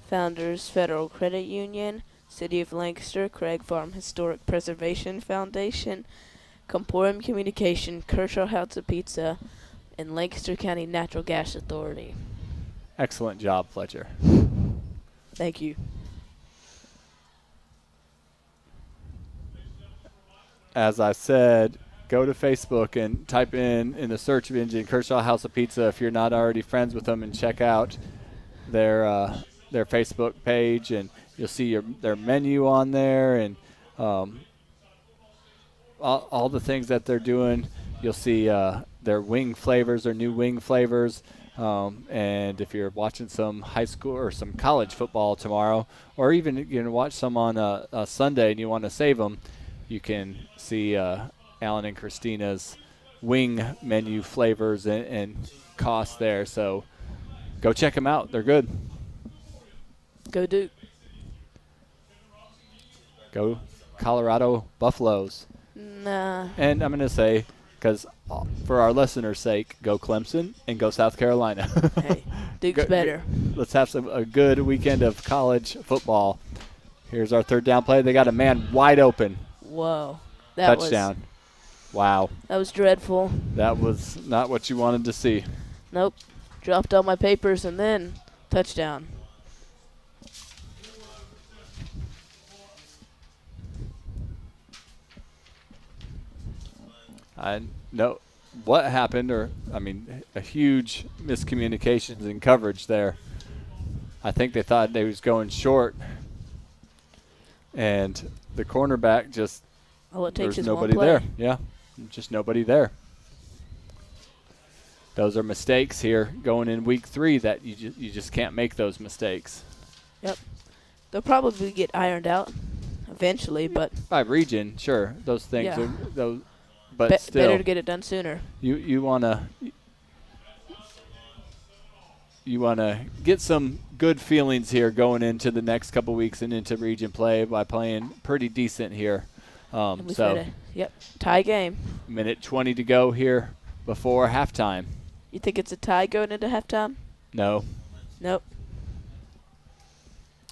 Founders Federal Credit Union, City of Lancaster, Craig Farm Historic Preservation Foundation, Comporium Communication, Kershaw House of Pizza, and Lancaster County Natural Gas Authority. Excellent job, Fletcher. Thank you. As I said, go to Facebook and type in the search engine Kershaw House of Pizza if you're not already friends with them, and check out their Facebook page, and you'll see their menu on there, and all the things that they're doing. You'll see their wing flavors, their new wing flavors. And if you're watching some high school or some college football tomorrow, or even watch some on a Sunday and you want to save them, you can see Alan and Christina's wing menu flavors and costs there. So go check them out. They're good. Go Duke. Go Colorado Buffaloes. Nah. And I'm going to say, because for our listeners' sake, go Clemson and go South Carolina. Hey, Duke's better. Let's have a good weekend of college football. Here's our third down play. They got a man wide open. Whoa. Touchdown. Wow. That was dreadful. That was not what you wanted to see. Nope. Dropped all my papers and then touchdown. I know what happened, a huge miscommunications in coverage there. I think they thought they was going short, and the cornerback just, all it takes there's is nobody one play. there. Yeah, just nobody there. Those are mistakes here going in week 3 that you just can't make those mistakes. Yep. They'll probably get ironed out eventually, but By region, sure, those things Yeah. are those. But still, better to get it done sooner. You wanna get some good feelings here going into the next couple weeks and into region play by playing pretty decent here. And we've got tie game. Minute 20 to go here before halftime. You think it's a tie going into halftime? No, Nope.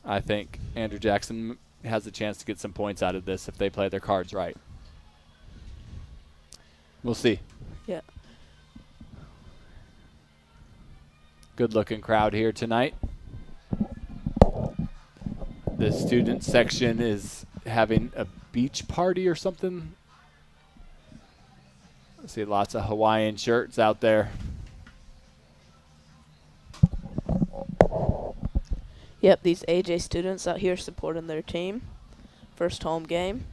I think Andrew Jackson has a chance to get some points out of this if they play their cards right. We'll see. Yeah. Good looking crowd here tonight. The student section is having a beach party or something. I see lots of Hawaiian shirts out there. Yep, these AJ students out here supporting their team. First home game.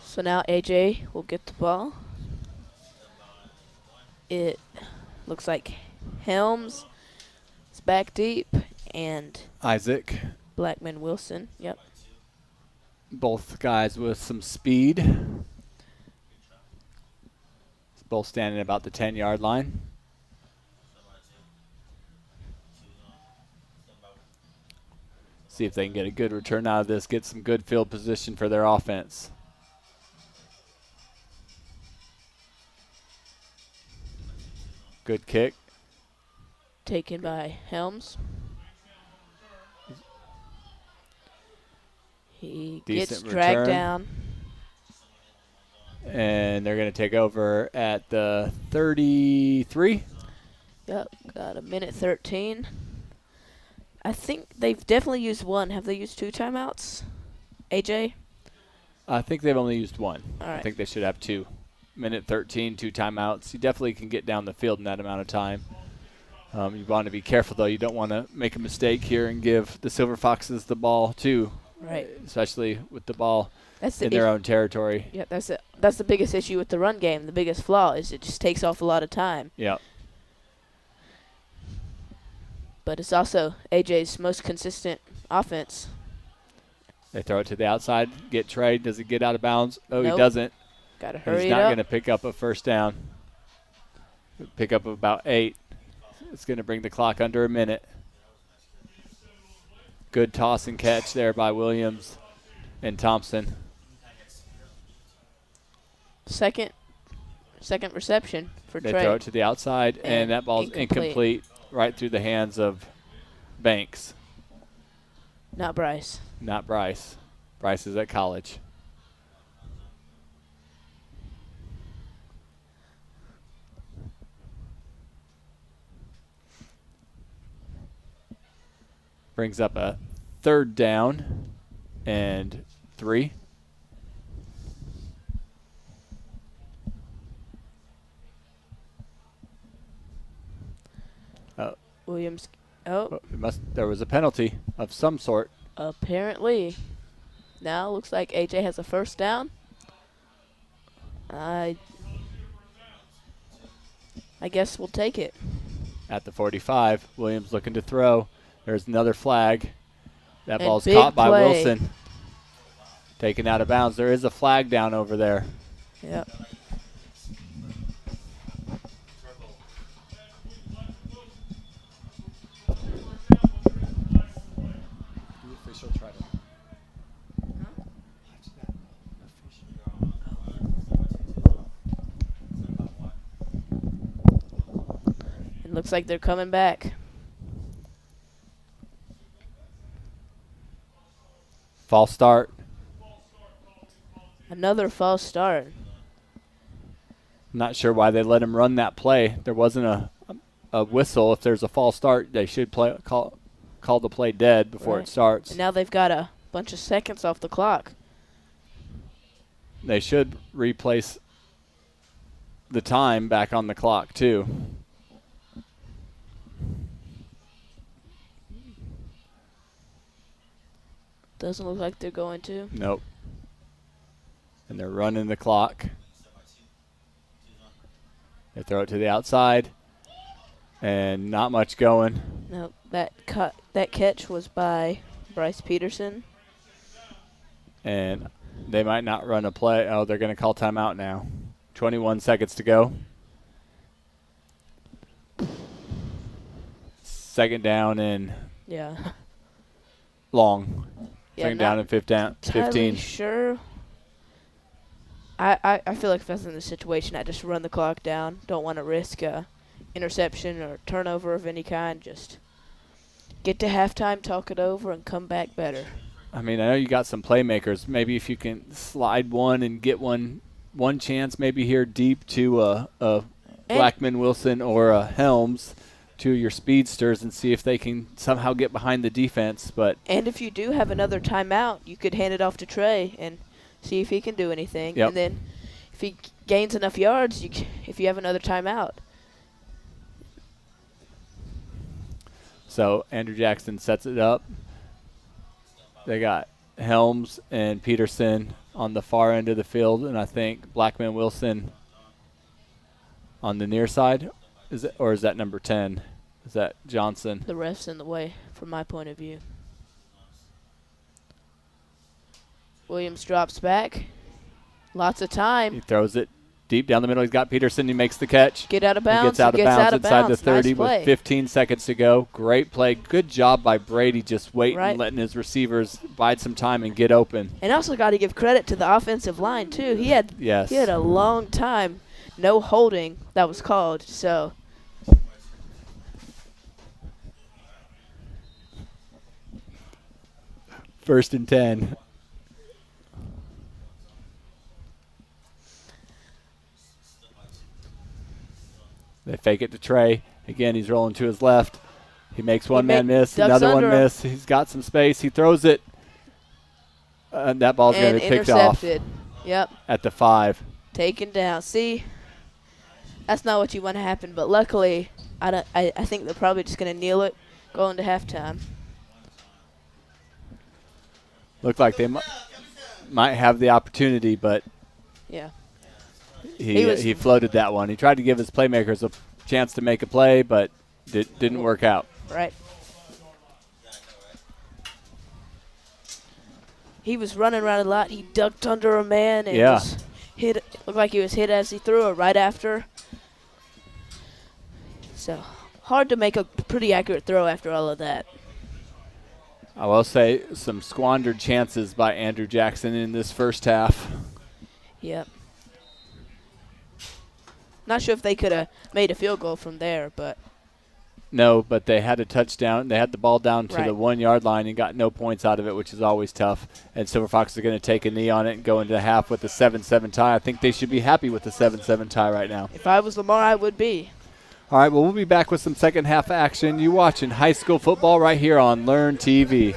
So now AJ will get the ball. It looks like Helms is back deep and Isaac, Blackman Wilson. Yep. both guys with some speed. Both standing about the 10-yard line. See if they can get a good return out of this, get some good field position for their offense. Good kick. Taken by Helms. He gets Decent dragged return. down. And they're going to take over at the 33. Yep, got a minute 13. I think they've definitely used one. Have they used 2 timeouts? AJ? I think they've only used one. All right. I think they should have 2. Minute 13, 2 timeouts. You definitely can get down the field in that amount of time. You want to be careful, though. You don't want to make a mistake here and give the Silver Foxes the ball, too, Right. Especially with the ball That's in their own territory. Yeah, that's the biggest issue with the run game. The biggest flaw is it just takes off a lot of time. Yeah. But it's also AJ's most consistent offense. They throw it to the outside, get Trey. Does he get out of bounds? Oh, Nope. he doesn't. Got to And hurry he's it not up. going to pick up a first down. Pick up about 8. It's going to bring the clock under a minute. Good toss and catch there by Williams and Thompson. Second reception for They Trey. throw it to the outside, and that ball's incomplete right through the hands of Banks. Not Bryce. Not Bryce. Bryce is at college. Brings up a 3rd down and 3. Williams. Oh, There was a penalty of some sort. apparently. Now looks like AJ has a first down. I guess we'll take it. At the 45, Williams looking to throw. There's another flag. That And ball's big caught by play. Wilson. Taken out of bounds. There is a flag down over there. Yep. It looks like they're coming back. False start. Another false start. Not sure why they let him run that play. There wasn't a whistle. If there's a false start, they should call the play dead before it starts. And now they've got a bunch of seconds off the clock. They should replace the time back on the clock, too. Doesn't look like they're going to. Nope. And they're running the clock. They throw it to the outside. And not much going. Nope. That catch was by Bryce Peterson. And they might not run a play. Oh, they're going to call timeout now. 21 seconds to go. 2nd down and Yeah. long. Yeah, 2nd down and 15. Entirely sure. I feel like if I was in this situation, I'd just run the clock down. Don't want to risk interception or turnover of any kind. Just get to halftime, talk it over, and come back better. I mean, I know you got some playmakers. Maybe if you can slide one and get one chance, maybe here deep to a Blackman, Wilson, or a Helms, to your speedsters, and see if they can somehow get behind the defense. And if you do have another timeout, you could hand it off to Trey and see if he can do anything. Yep. And then if he gains enough yards, if you have another timeout. So Andrew Jackson sets it up. They got Helms and Peterson on the far end of the field, and I think Blackman, Wilson on the near side. Is that number 10? Is that Johnson? The ref's in the way from my point of view. Williams drops back. Lots of He time. throws it deep down the middle. He's got Peterson. He makes the catch. Get out of He bounds. gets out of bounds inside the 30 Nice play. with 15 seconds to go. Great play. Good job by Brady just waiting, Right. letting his receivers bide some time and get open. And also got to give credit to the offensive line too. He had a long time, no holding that was called. So 1st and 10. They fake it to Trey. Again, he's rolling to his left. He makes one man miss, ducks another one under him. miss. He's got some space. He throws it. And that ball's going to be picked off intercepted. Yep. at the 5. Taken down. See, that's not what you want to happen. But luckily, I think they're probably just going to kneel it, go into halftime. Looked like they might have the opportunity, but Yeah. he floated that one. He tried to give his playmakers a chance to make a play, but didn't work out. Right. He was running around a lot. He ducked under a man and just hit. Looked like he was hit as he threw it right after. So hard to make a pretty accurate throw after all of that. I will say some squandered chances by Andrew Jackson in this first half. Yep. Not sure if they could have made a field goal from there, but. No, but they had a touchdown. They had the ball down to Right. the 1 yard line and got no points out of it, which is always tough. And Silver Fox are going to take a knee on it and go into the half with a 7-7 tie. I think they should be happy with the 7-7 tie right now. If I was Lamar, I would be. All right, well, we'll be back with some second half action. You watching high school football right here on Learn TV.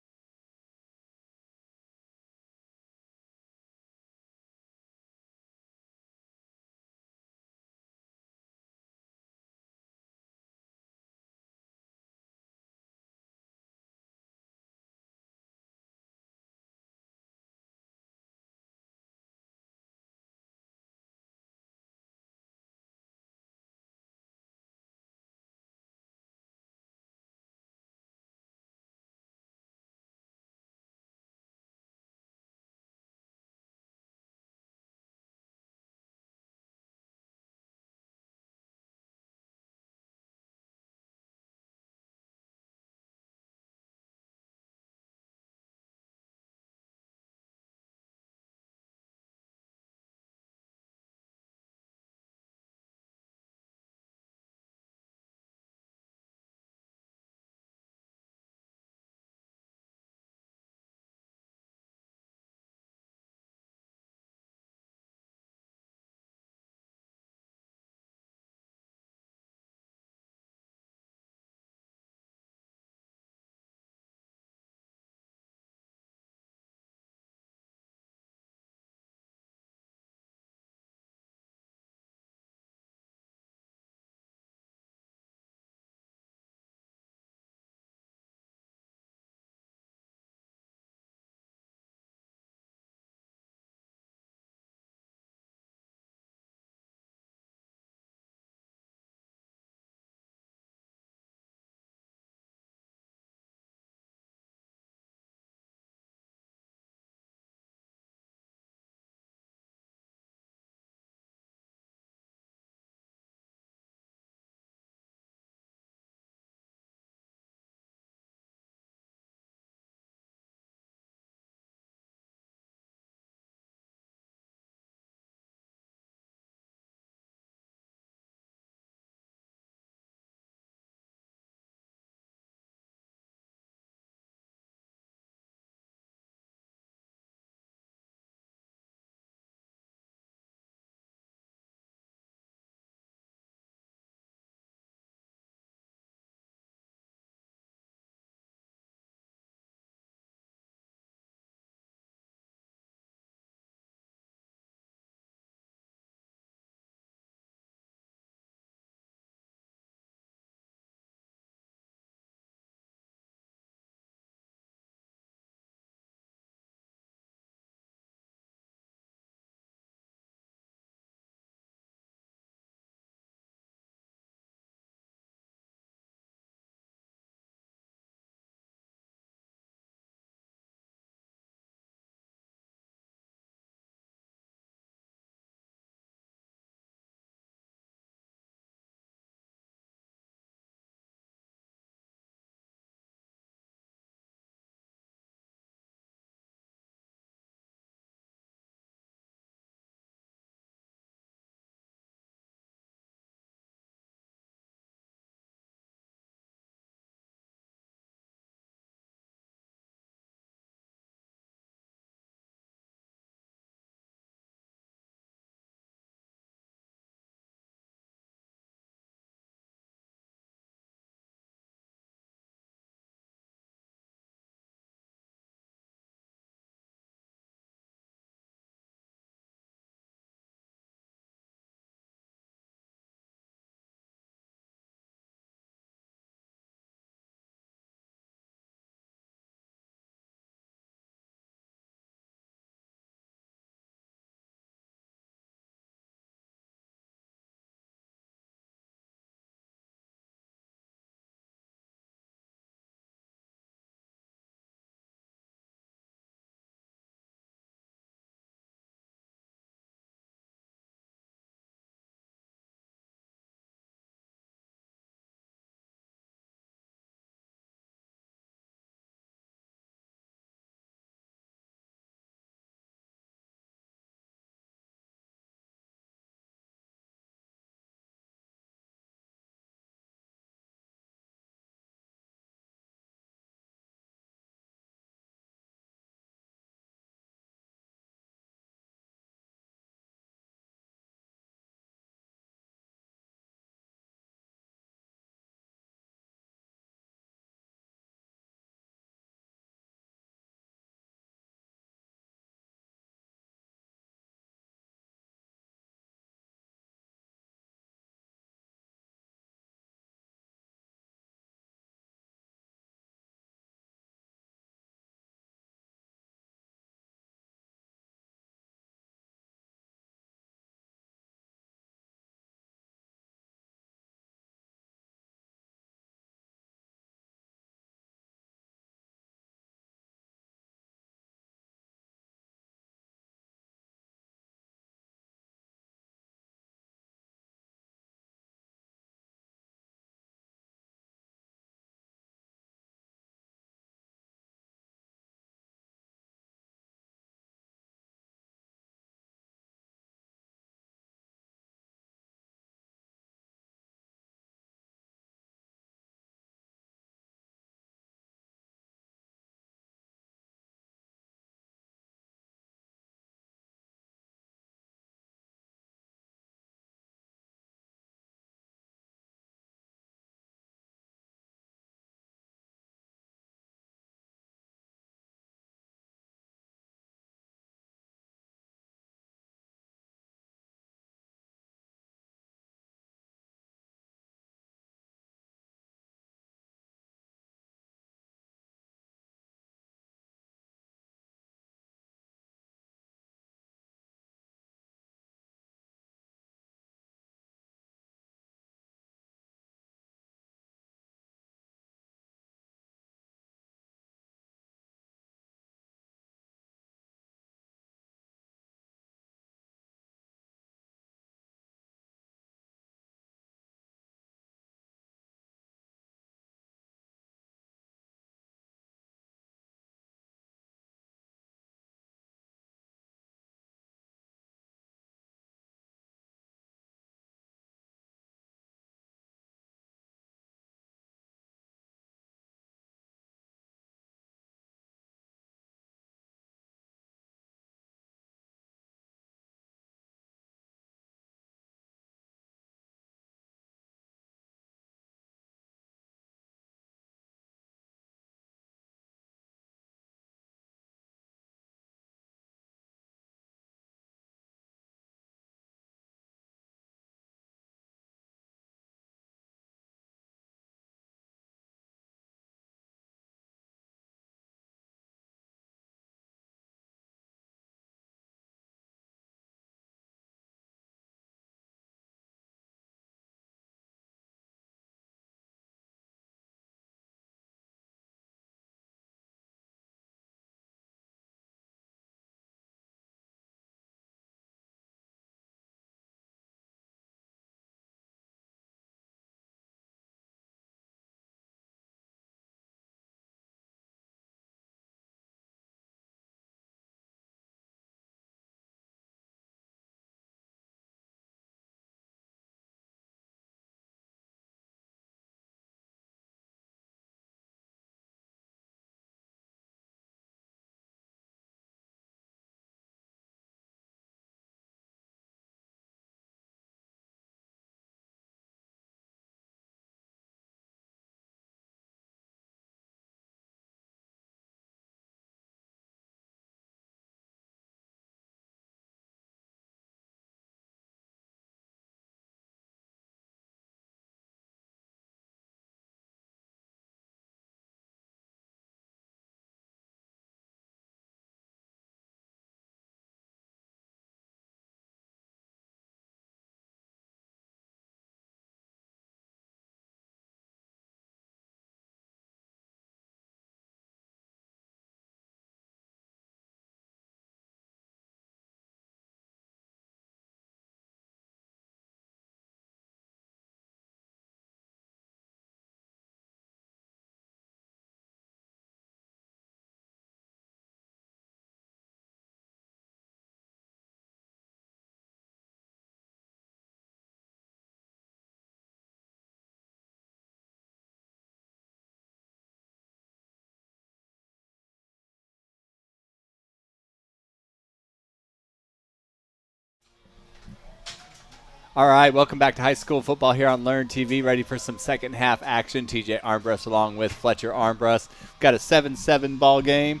All right, welcome back to high school football here on Learn TV. Ready for some second half action. TJ Armbrust along with Fletcher Armbrust. Got a 7-7 ball game.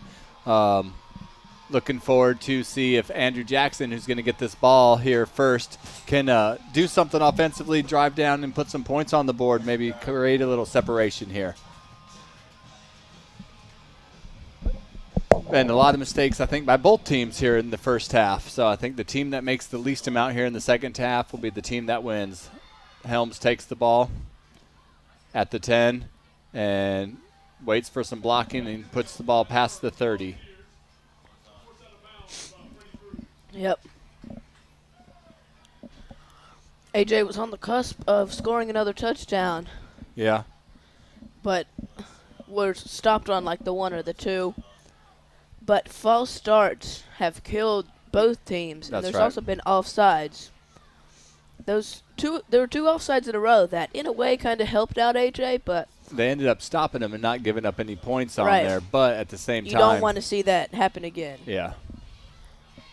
Looking forward to see if Andrew Jackson, who's going to get this ball here first, can do something offensively, drive down and put some points on the board, maybe create a little separation here. And a lot of mistakes, I think, by both teams here in the first half. So I think the team that makes the least amount here in the second half will be the team that wins. Helms takes the ball at the 10 and waits for some blocking and puts the ball past the 30. Yep. AJ was on the cusp of scoring another touchdown. Yeah. But we're stopped on like the 1 or the 2. But false starts have killed both teams. That's and there's right. also been offsides. There were 2 offsides in a row that, in a way, kind of helped out AJ, but They ended up stopping him and not giving up any points on Right. there. But at the same you time, don't want to see that happen again. yeah.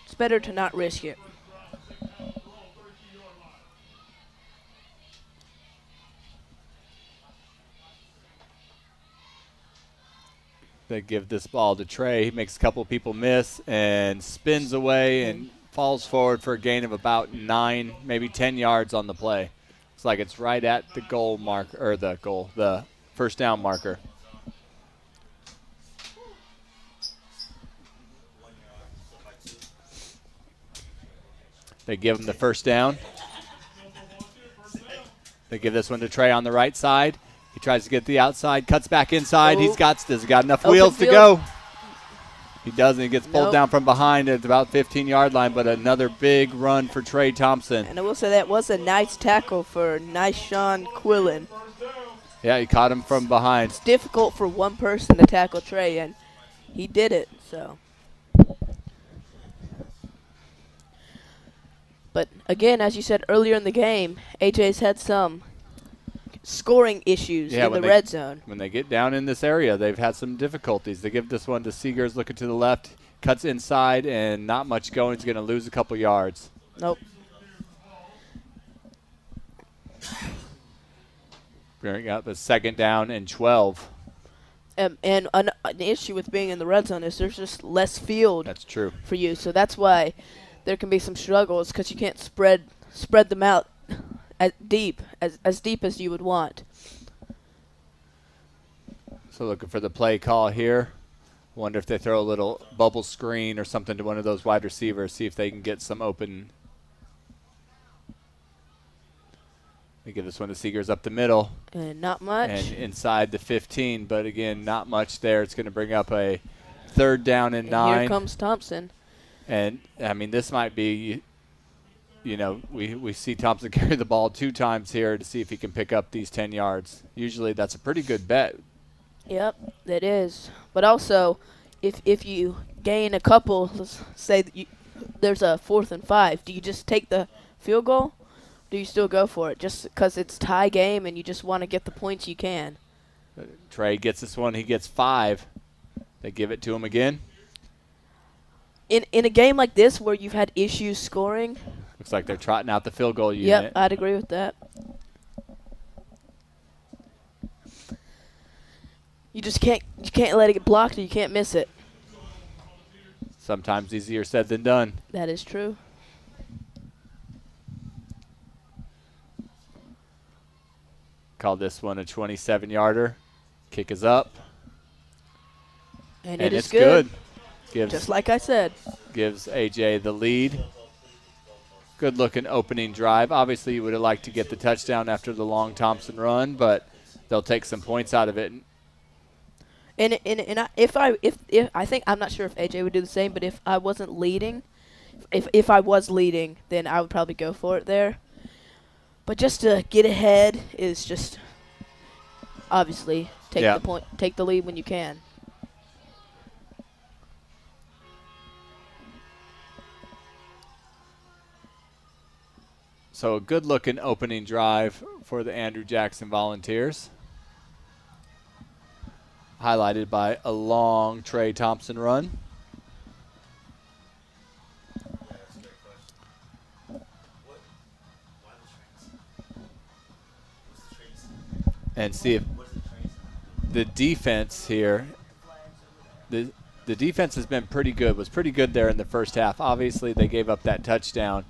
It's better to not risk it. They give this ball to Trey. He makes a couple people miss and spins away and falls forward for a gain of about 9, maybe 10 yards on the play. It's like it's right at the goal marker, or the first down marker. They give him the first down. They give this one to Trey on the right side. He tries to get the outside, cuts back inside. He's got enough Open wheels to field. go. He doesn't. He gets pulled Nope. down from behind at about 15-yard line, but another big run for Trey Thompson. And I will say that was a nice tackle for Nyshawn Quillen. Yeah, he caught him from behind. It's difficult for one person to tackle Trey, and he did it. So, but again, as you said earlier in the game, AJ's had some scoring issues in the red zone. When they get down in this area, they've had some difficulties. They give this one to Seegers, looking to the left, cuts inside, and not much going. He's going to lose a couple yards. Nope. Bring up a second down and 12. And an issue with being in the red zone is there's just less field That's true. for you. So that's why there can be some struggles, because you can't spread them out as deep as you would want. So looking for the play call here. Wonder if they throw a little bubble screen or something to one of those wide receivers, see if they can get some open. They give this one to Seegers up the middle. And not much. And inside the 15, but again, not much there. It's going to bring up a third down and 9. Here comes Thompson. And, I mean, this might be, you know, we see Thompson carry the ball 2 times here to see if he can pick up these 10 yards. Usually that's a pretty good bet. Yep, it is. But also, if you gain a couple, let's say that there's a 4th and 5, do you just take the field goal? Do you still go for it just because it's tie game and you just want to get the points you can? Trey gets this one. He gets 5. They give it to him again. In a game like this where you've had issues scoring. Looks like they're trotting out the field goal unit. Yep, I'd agree with that. You just can't let it get blocked, or you can't miss it. Sometimes easier said than done. That is true. Call this one a 27-yarder. Kick is up. And it's is good. Gives, Just like I said. Gives AJ the lead. Good-looking opening drive. Obviously, you would have liked to get the touchdown after the long Thompson run, but they'll take some points out of it. And I think, I'm not sure if AJ would do the same, but if I wasn't leading, if I was leading, then I would probably go for it there. But just to get ahead is just obviously take the lead when you can. So a good-looking opening drive for the Andrew Jackson Volunteers, highlighted by a long Trey Thompson run. and see if the defense here, the defense has been pretty good, was pretty good there in the first half. Obviously, they gave up that touchdown,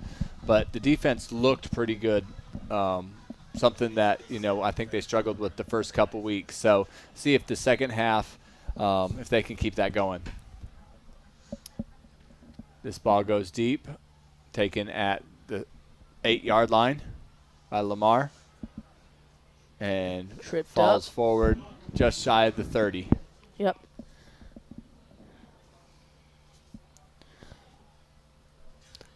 but the defense looked pretty good, something that, I think they struggled with the first couple weeks. So see if the second half, if they can keep that going. This ball goes deep, taken at the 8-yard line by Lamar, and Tripped falls up. forward just shy of the 30. Yep.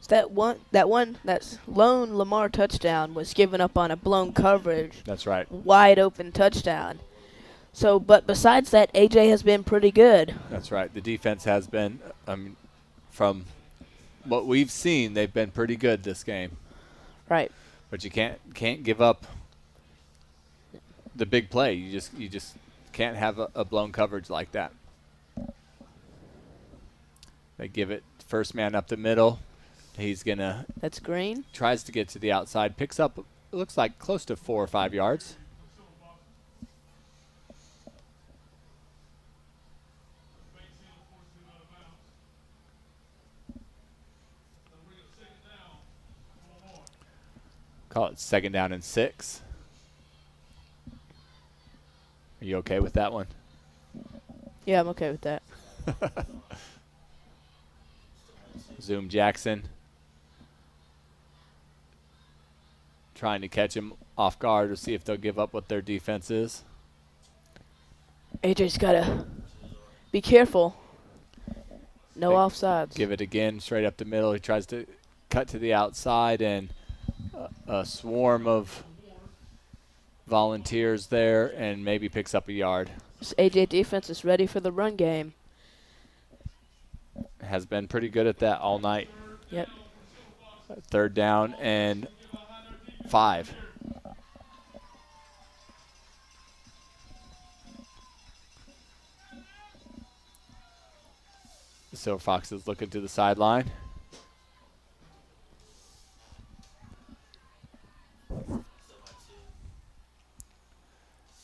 That lone Lamar touchdown was given up on a blown coverage. That's right. Wide open touchdown. So, but besides that, AJ has been pretty good. That's right. The defense has been, from what we've seen, they've been pretty good this game. Right. But you can't give up the big play. You just can't have a blown coverage like that. They give it first man up the middle. He's gonna. That's green. Tries to get to the outside. Picks up. It looks like close to 4 or 5 yards. Call it 2nd down and 6. Are you okay with that one? Yeah, I'm okay with that. Zoom Jackson. Trying to catch him off guard to see if they'll give up what their defense is. AJ's got to be careful. No offsides. Give it again straight up the middle. He tries to cut to the outside, and a swarm of volunteers there, and maybe picks up a yard. This AJ defense is ready for the run game. Has been pretty good at that all night. Yep. 3rd down and 5. The Silver Foxes looking to the sideline.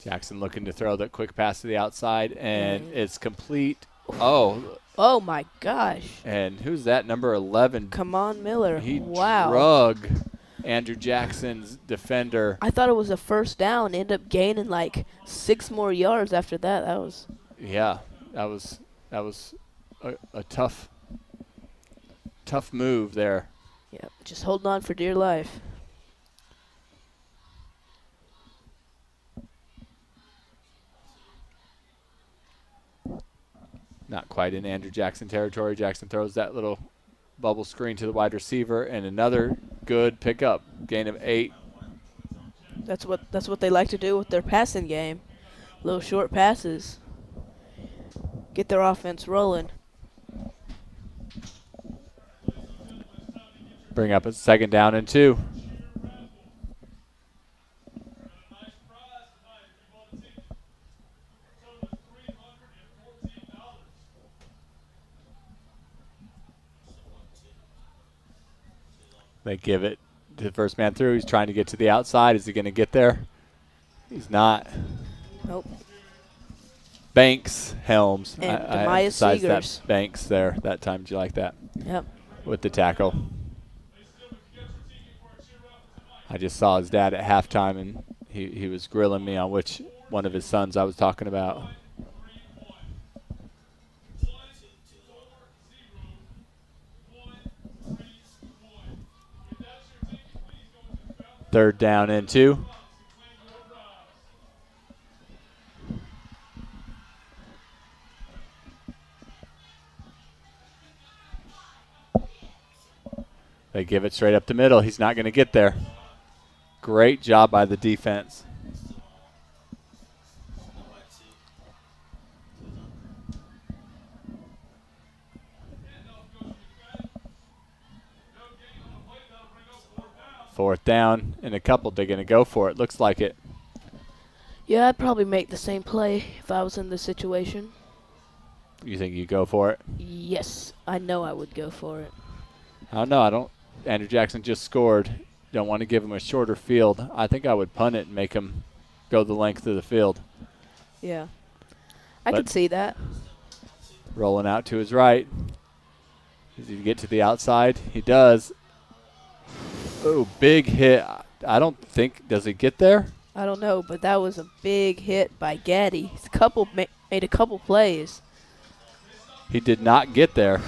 Jackson looking to throw that quick pass to the outside, and it's complete. Oh, my gosh. And who's that? Number 11. Come on, Miller. He wow. drug Andrew Jackson's defender. I thought it was a first down. Ended up gaining like 6 more yards after that. That was. Yeah, that was a tough move there. Yeah, just holding on for dear life. Not quite in Andrew Jackson territory. Jackson throws that little bubble screen to the wide receiver, and another good pickup. Gain of 8. That's what they like to do with their passing game. Little short passes. Get their offense rolling. Bring up a 2nd down and 2. They give it to the first man through. He's trying to get to the outside. Is he going to get there? He's not. Nope. Banks, Helms. And I emphasized Seegers. that Banks there that time. Did you like that? Yep. With the tackle. I just saw his dad at halftime, and he was grilling me on which one of his sons I was talking about. Third down and 2. They give it straight up the middle. He's not going to get there. Great job by the defense. Fourth down and a couple. They're going to go for it. Looks like it. Yeah, I'd probably make the same play if I was in this situation. You think you go for it? Yes, I know I would go for it. I don't know. Andrew Jackson just scored. Don't want to give him a shorter field. I think I would punt it and make him go the length of the field. Yeah. I But- could see that. Rolling out to his right. Does he get to the outside? He does. Oh, big hit. I don't think, does he get there? I don't know, but that was a big hit by Gaddy. He's made a couple plays. He did not get there.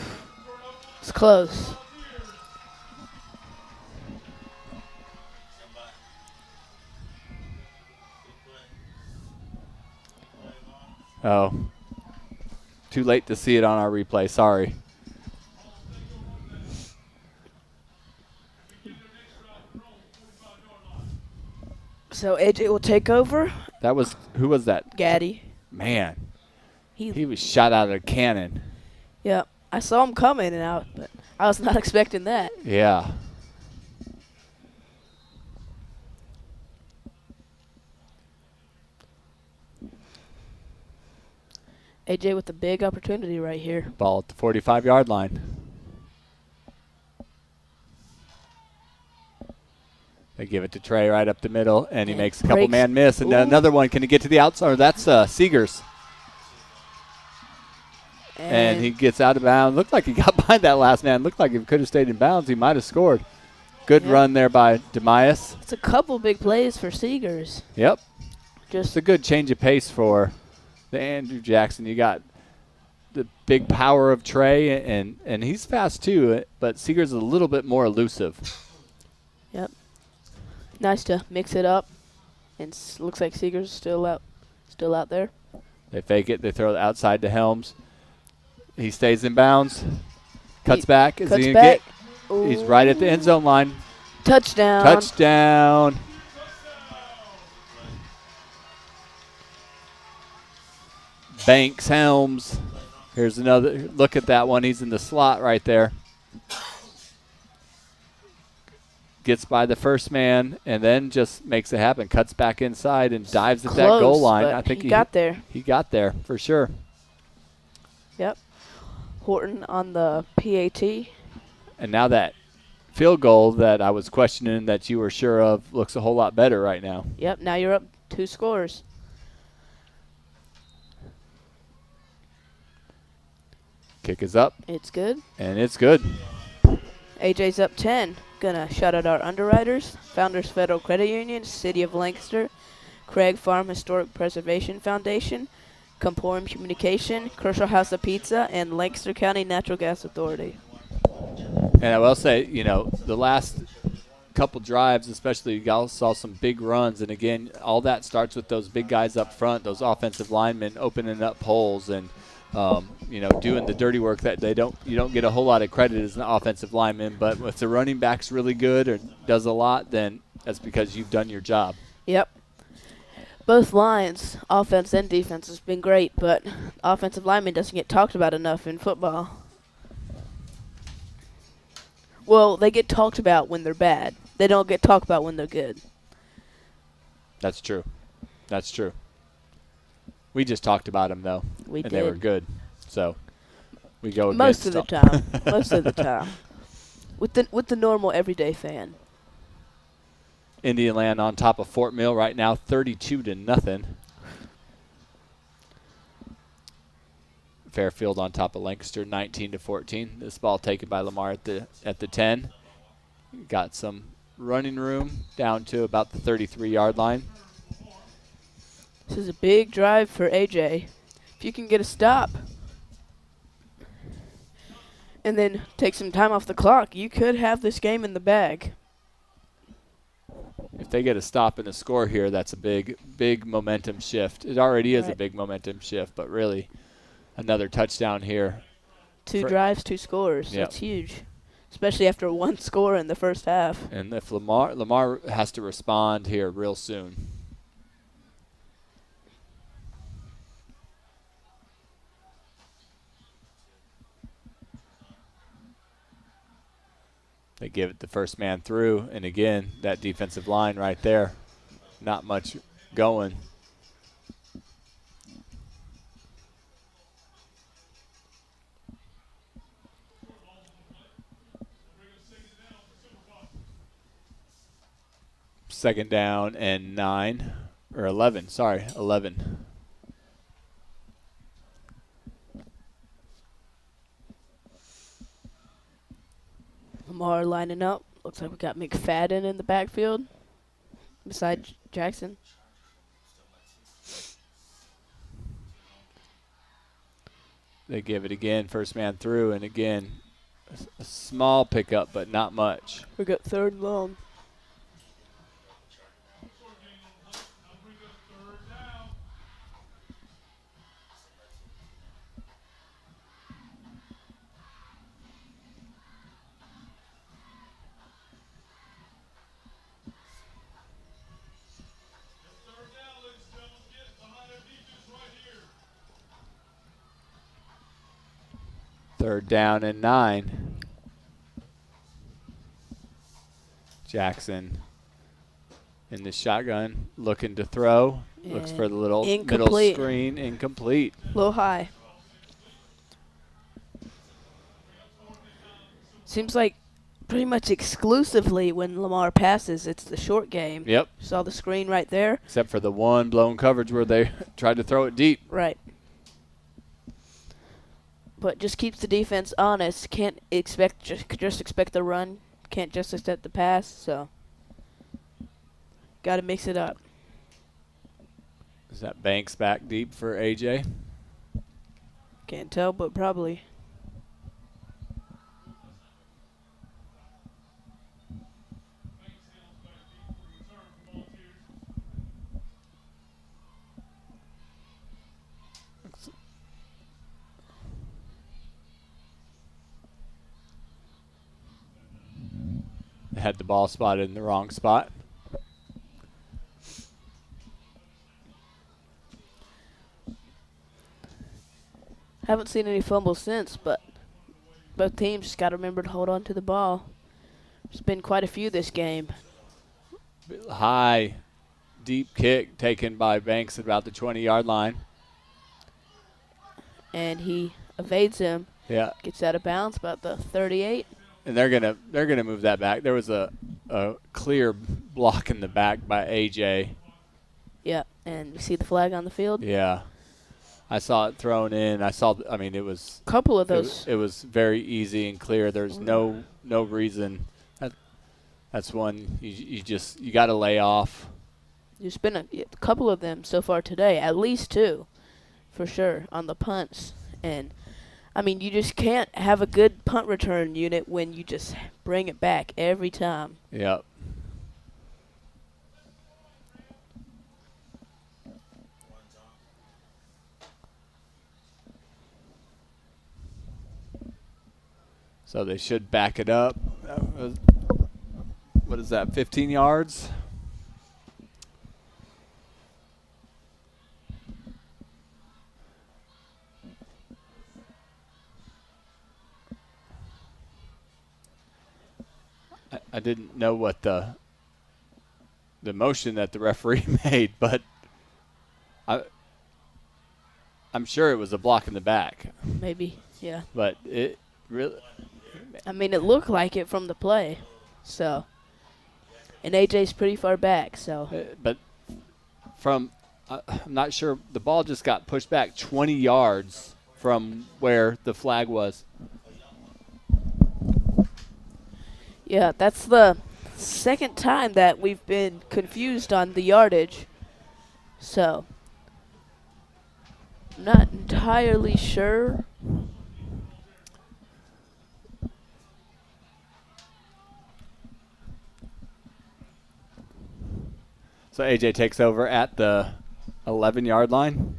It's close. Oh. Too late to see it on our replay. Sorry. So AJ will take over. That was, who was that? Gaddy. Man, He he was shot out of a cannon. Yeah, I saw him come in and out, but I was not expecting that. Yeah. AJ with a big opportunity right here. Ball at the 45-yard line. They give it to Trey right up the middle, and he And makes a couple breaks. man miss. And Ooh. another one. Can he get to the outside? Or that's Seegers. And he gets out of bounds. Looked like he got behind that last man. Looked like if he could have stayed in bounds, he might have scored. Good Yep. run there by Demias. It's a couple big plays for Seegers. Yep. It's Just a good change of pace for the Andrew Jackson. You got the big power of Trey, and he's fast too, but Seegers is a little bit more elusive. nice to mix it up. And looks like Seegers still out there. They fake it. They throw it outside to Helms. He stays in bounds. Cuts back. Is Cuts he going to back. get? He's right at the end zone line. Touchdown. Touchdown. Banks, Helms. Here's another. Look at that one. He's in the slot right there. Gets by the first man and then just makes it happen. Cuts back inside and dives at that goal Close, line. but I think he got there. He got there for sure. Yep. Horton on the PAT. And now that field goal that I was questioning that you were sure of looks a whole lot better right now. Yep, now you're up 2 scores. Kick is up, It's good. and it's good. AJ's up 10. Gonna shout out our underwriters: Founders Federal Credit Union, City of Lancaster, Craig Farm Historic Preservation Foundation, Comporium Communication, Kershaw House of Pizza, and Lancaster County Natural Gas Authority. And I will say, you know, the last couple drives, especially, you guys saw some big runs. And again, all that starts with those big guys up front, those offensive linemen opening up holes and, you know, doing the dirty work that you don't get a whole lot of credit as an offensive lineman. But if the running back's really good or does a lot, then that's because you've done your job. Yep. Both lines, offense and defense, has been great, but offensive lineman doesn't get talked about enough in football. Well, they get talked about when they're bad. They don't get talked about when they're good. That's true. That's true. We just talked about them, though, We and did. they were good. So we go Most of against the them. time. Most of the time. With the normal everyday fan. Indian on top of Fort Mill right now, 32-0. Fairfield on top of Lancaster, 19-14. This ball taken by Lamar at the 10. Got some running room down to about the 33-yard line. This is a big drive for AJ. If you can get a stop and then take some time off the clock, you could have this game in the bag. If they get a stop and a score here, that's a big momentum shift. It already is a Right. big momentum shift, but really another touchdown here. 2 drives, 2 scores. Yep. That's huge, especially after 1 score in the first half. And if Lamar has to respond here real soon. They give it the first man through, and again, that defensive line right there, not much going. Second down and 9, or 11. Sorry, 11. Lamar lining up. Looks like we got McFadden in the backfield besides Jackson. They give it again, first man through, and again, a small pickup, but not much. We got 3rd and long. Third down and 9. Jackson in the shotgun, looking to throw. Looks for the little middle screen. Incomplete. A little high. Seems like pretty much exclusively when Lamar passes, it's the short game. Yep. Saw the screen right there. Except for the one blown coverage where they tried to throw it deep. Right. But just keeps the defense honest. Can't expect just expect the run. Can't just accept the pass. So got to mix it up. Is that Banks back deep for AJ? Can't tell, but probably. Had the ball spotted in the wrong spot. Haven't seen any fumbles since, but both teams just got to remember to hold on to the ball. There's been quite a few this game. High, deep kick taken by Banks at about the 20-yard line. And he evades him. Yeah. Gets out of bounds about the 38. And they're gonna move that back. There was a clear block in the back by AJ. Yeah, and you see the flag on the field? Yeah. I saw it thrown in. It was a couple of those. It was very easy and clear. There's no reason. That's one you got to lay off. There's been a couple of them so far today, at least 2 for sure on the punts. And I mean, you just can't have a good punt return unit when you just bring it back every time. Yep. So they should back it up. What is that, 15 yards? I didn't know what the motion that the referee made, but I'm sure it was a block in the back. Maybe, yeah. But it really, I mean, it looked like it from the play. So, and AJ's pretty far back, so. But from, I'm not sure, the ball just got pushed back 20 yards from where the flag was. Yeah, that's the second time that we've been confused on the yardage. So, not entirely sure. So AJ takes over at the 11-yard line.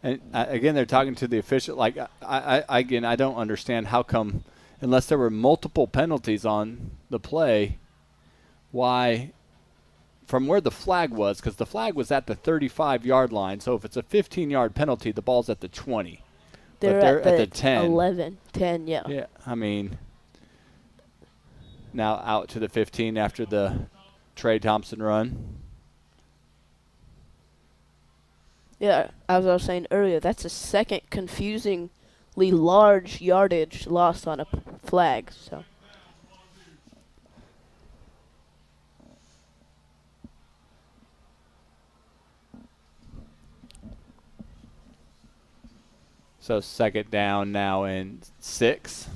And again, they're talking to the official. Like, I don't understand how come, unless there were multiple penalties on the play, why, from where the flag was, because the flag was at the 35-yard line. So if it's a 15-yard penalty, the ball's at the 20. They're at the 10. 11, 10, yeah. Yeah, I mean, now out to the 15 after the Trey Thompson run. Yeah, as I was saying earlier, that's the second confusingly large yardage lost on a flag. So So second down now in 6.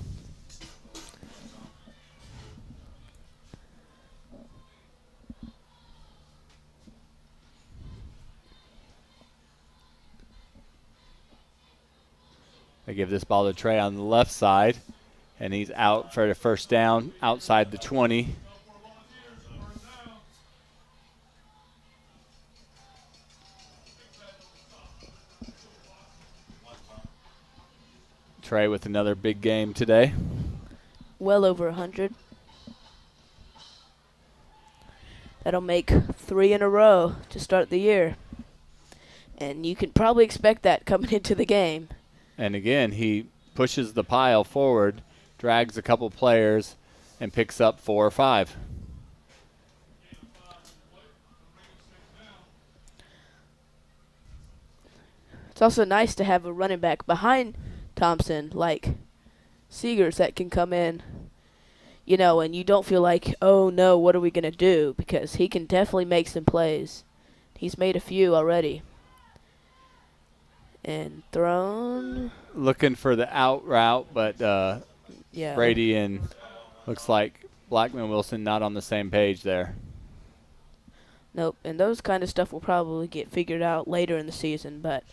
They give this ball to Trey on the left side, and he's out for the first down outside the 20. Trey with another big game today. Well over 100. That'll make 3 in a row to start the year. And you can probably expect that coming into the game. And again, he pushes the pile forward, drags a couple players, and picks up 4 or 5. It's also nice to have a running back behind Thompson like Seegers that can come in, and you don't feel like, oh no, what are we going to do? Because he can definitely make some plays. He's made a few already. And thrown. Looking for the out route, but Yeah. Brady and looks like Blackman Wilson not on the same page there. Nope. And those kind of stuff will probably get figured out later in the season, but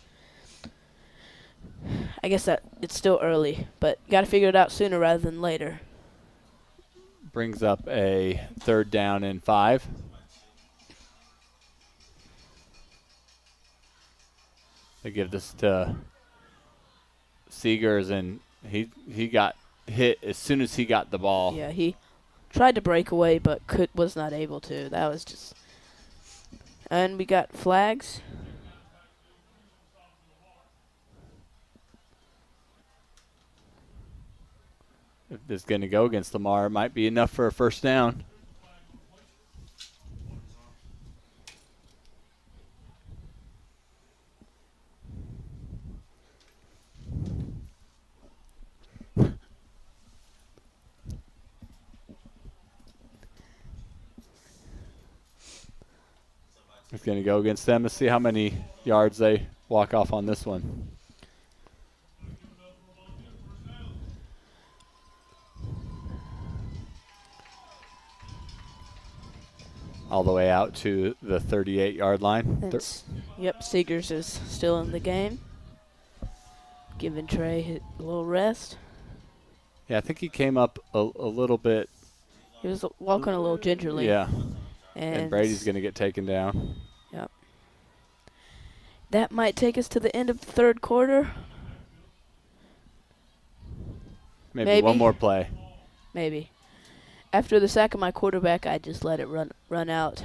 I guess that it's still early, but you got to figure it out sooner rather than later. Brings up a third down and 5. They give this to Seegers, and he got hit as soon as he got the ball. Yeah, he tried to break away, but was not able to. That was just. And we got flags. If this is going to go against Lamar, it might be enough for a first down. It's going to go against them. Let's see how many yards they walk off on this one. All the way out to the 38-yard line. Yep, Seegers is still in the game. Giving Trey a little rest. Yeah, I think he came up a little bit. He was walking a little gingerly. Yeah. And Brady's going to get taken down. Yep. That might take us to the end of the third quarter. Maybe one more play. Maybe. After the sack of my quarterback, I just let it run out.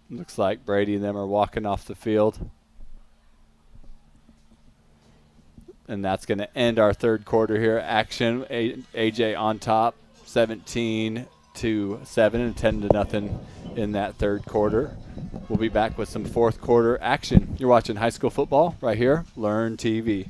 Looks like Brady and them are walking off the field. And that's going to end our third quarter here. Action, AJ on top, 17-7 and 10-0 in that third quarter. We'll be back with some fourth quarter action. You're watching high school football right here, Learn TV.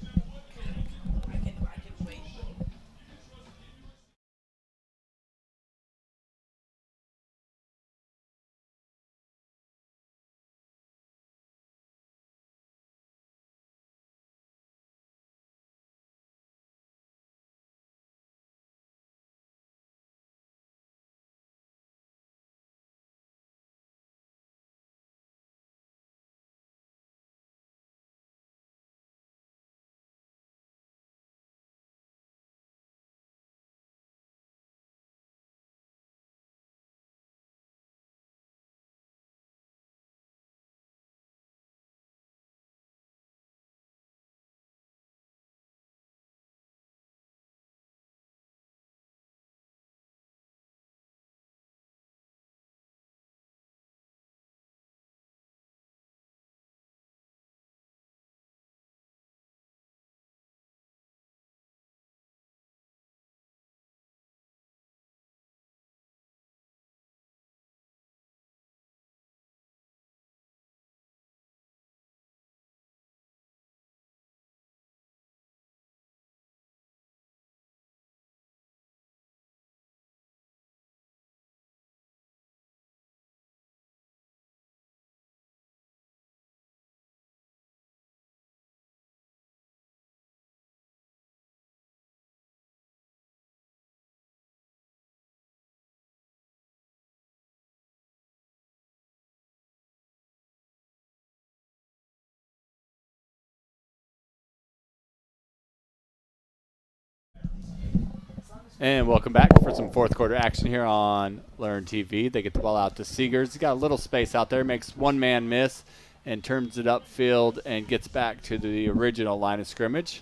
And welcome back for some fourth quarter action here on Learn TV. They get the ball out to Seegers. He's got a little space out there, makes one man miss, and turns it upfield and gets back to the original line of scrimmage.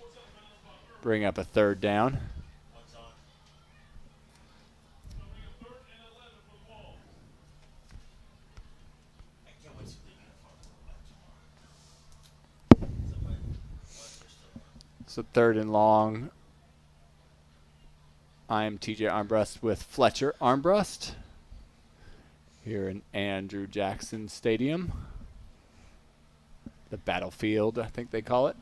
Bring up a third down. So third and long. I am TJ Armbrust with Fletcher Armbrust here in Andrew Jackson Stadium. The battlefield, I think they call it.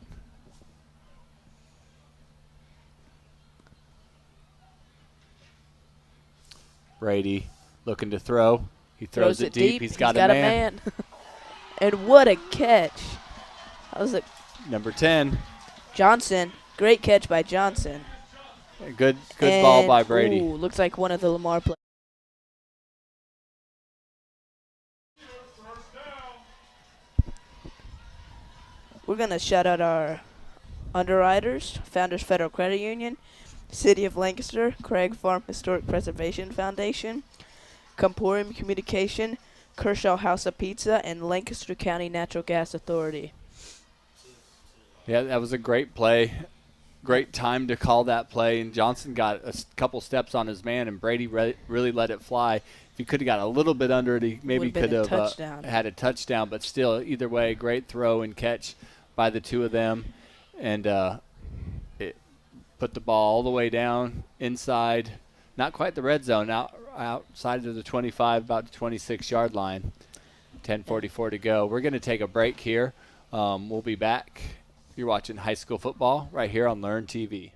Brady looking to throw. He throws it deep. He's got a man. And what a catch. That was Number 10. Johnson. Great catch by Johnson. Good ball by Brady. Ooh, looks like one of the Lamar players. We're going to shout out our underwriters, Founders Federal Credit Union, City of Lancaster, Craig Farm Historic Preservation Foundation, Comporium Communication, Kershaw House of Pizza, and Lancaster County Natural Gas Authority. Yeah, that was a great play. Great time to call that play, and Johnson got a couple steps on his man, and Brady really let it fly. If he could have got a little bit under it, he maybe could have had a touchdown, but still, either way, great throw and catch by the two of them, and it put the ball all the way down inside, not quite the red zone, outside of the 25, about the 26-yard line. 10:44 to go. We're going to take a break here. We'll be back. You're watching high school football right here on Learn TV.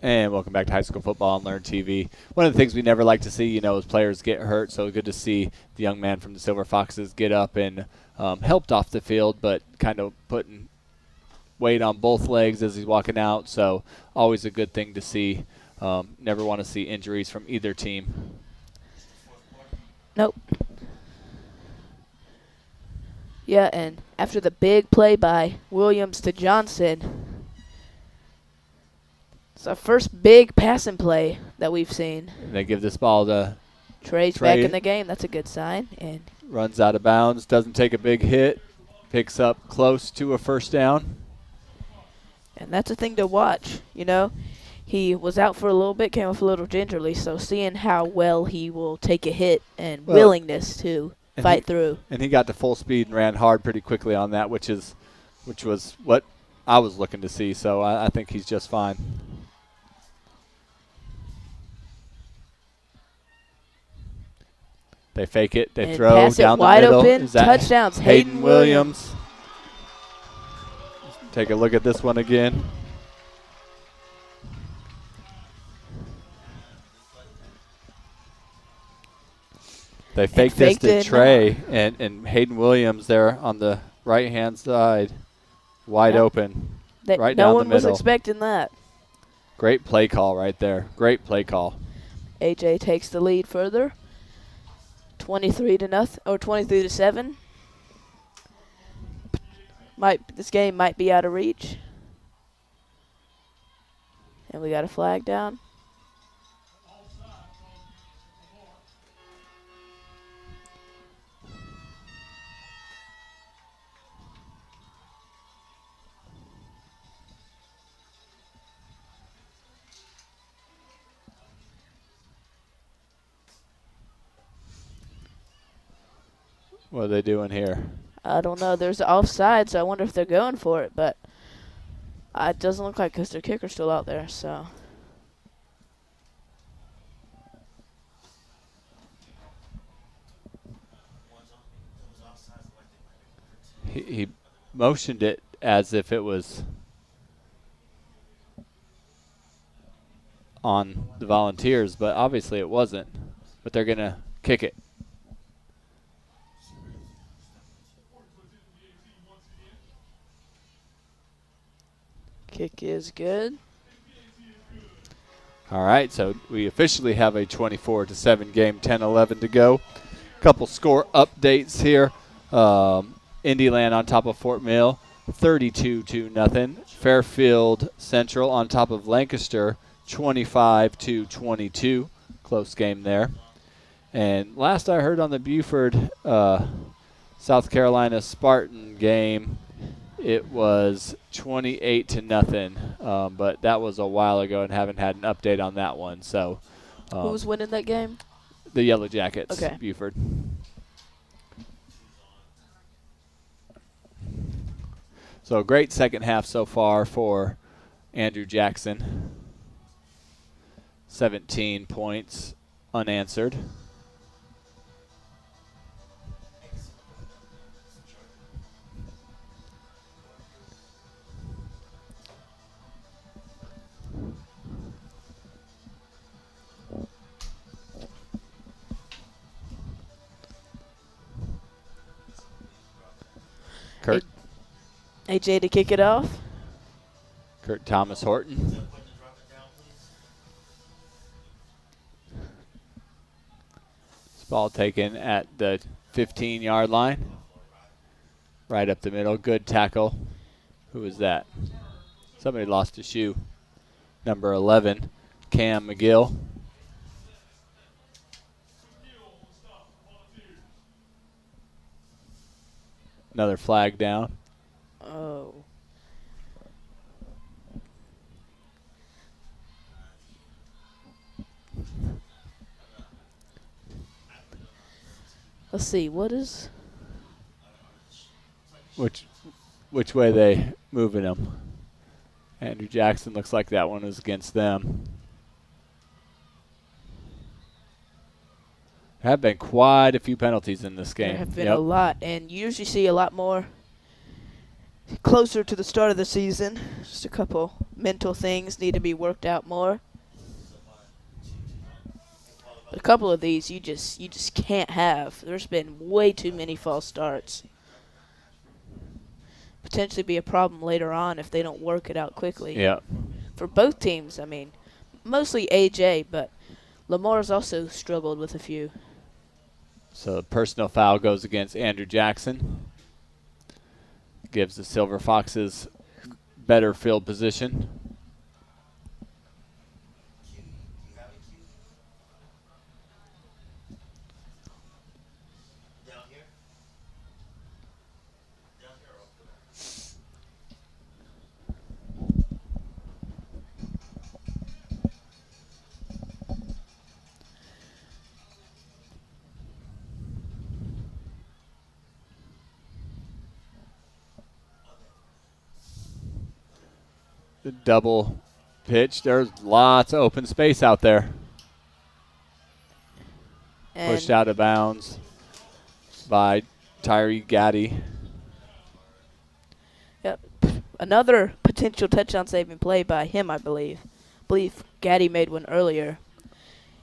And welcome back to high school football on Learn TV. One of the things we never like to see, is players get hurt. So good to see the young man from the Silver Foxes get up and helped off the field, but kind of putting weight on both legs as he's walking out. So always a good thing to see. Never want to see injuries from either team. Nope. Yeah, and after the big play by Williams to Johnson, it's our first big passing play that we've seen. And they give this ball to Trey's back in the game. That's a good sign. And runs out of bounds, doesn't take a big hit, picks up close to a first down. And that's a thing to watch, He was out for a little bit, came off a little gingerly, so seeing how well he will take a hit and willingness to fight through. And he got to full speed and ran hard pretty quickly on that, which was what I was looking to see. So I think he's just fine. They fake it. They throw pass down it the wide middle. open. Is that Touchdowns. Hayden Williams. Take a look at this one again. They faked this to Trey, and Hayden Williams there on the right-hand side, wide open, right down the middle. No one was expecting that. Great play call right there. Great play call. AJ takes the lead further. 23-7. This game might be out of reach. And we got a flag down. What are they doing here? I don't know. There's the offside, so I wonder if they're going for it, but it doesn't look like because their kicker's still out there, so. He motioned it as if it was on the Volunteers, but obviously it wasn't. But they're going to kick it. Kick is good. All right, so we officially have a 24-7 game, 10-11 to go. Couple score updates here. Indyland on top of Fort Mill, 32-0. Fairfield Central on top of Lancaster, 25-22. Close game there. And last I heard on the Buford South Carolina Spartan game, it was 28-0. But that was a while ago and haven't had an update on that one. So Who was winning that game? the Yellow Jackets, Okay. Buford. So great second half so far for Andrew Jackson. 17 points unanswered. Kurt AJ to kick it off. Kurt Thomas Horton. This ball taken at the 15-yard line. Right up the middle. Good tackle. Who was that? Somebody lost a shoe. Number 11, Cam McGill. Another flag down. Oh. Let's see, what is... Which way they moving him? Andrew Jackson looks like that one is against them. There have been quite a few penalties in this game. There have been a lot, and you usually see a lot more closer to the start of the season. Just a couple mental things need to be worked out more. But a couple of these you just can't have. There's been way too many false starts. Potentially be a problem later on if they don't work it out quickly. Yeah. For both teams, I mean, mostly AJ, but Lamar's also struggled with a few. So the personal foul goes against Andrew Jackson. Gives the Silver Foxes better field position. The double pitch. There's lots of open space out there. And Pushed out of bounds by Tyree Gaddy. Yep. Another potential touchdown saving play by him, I believe. Gaddy made one earlier.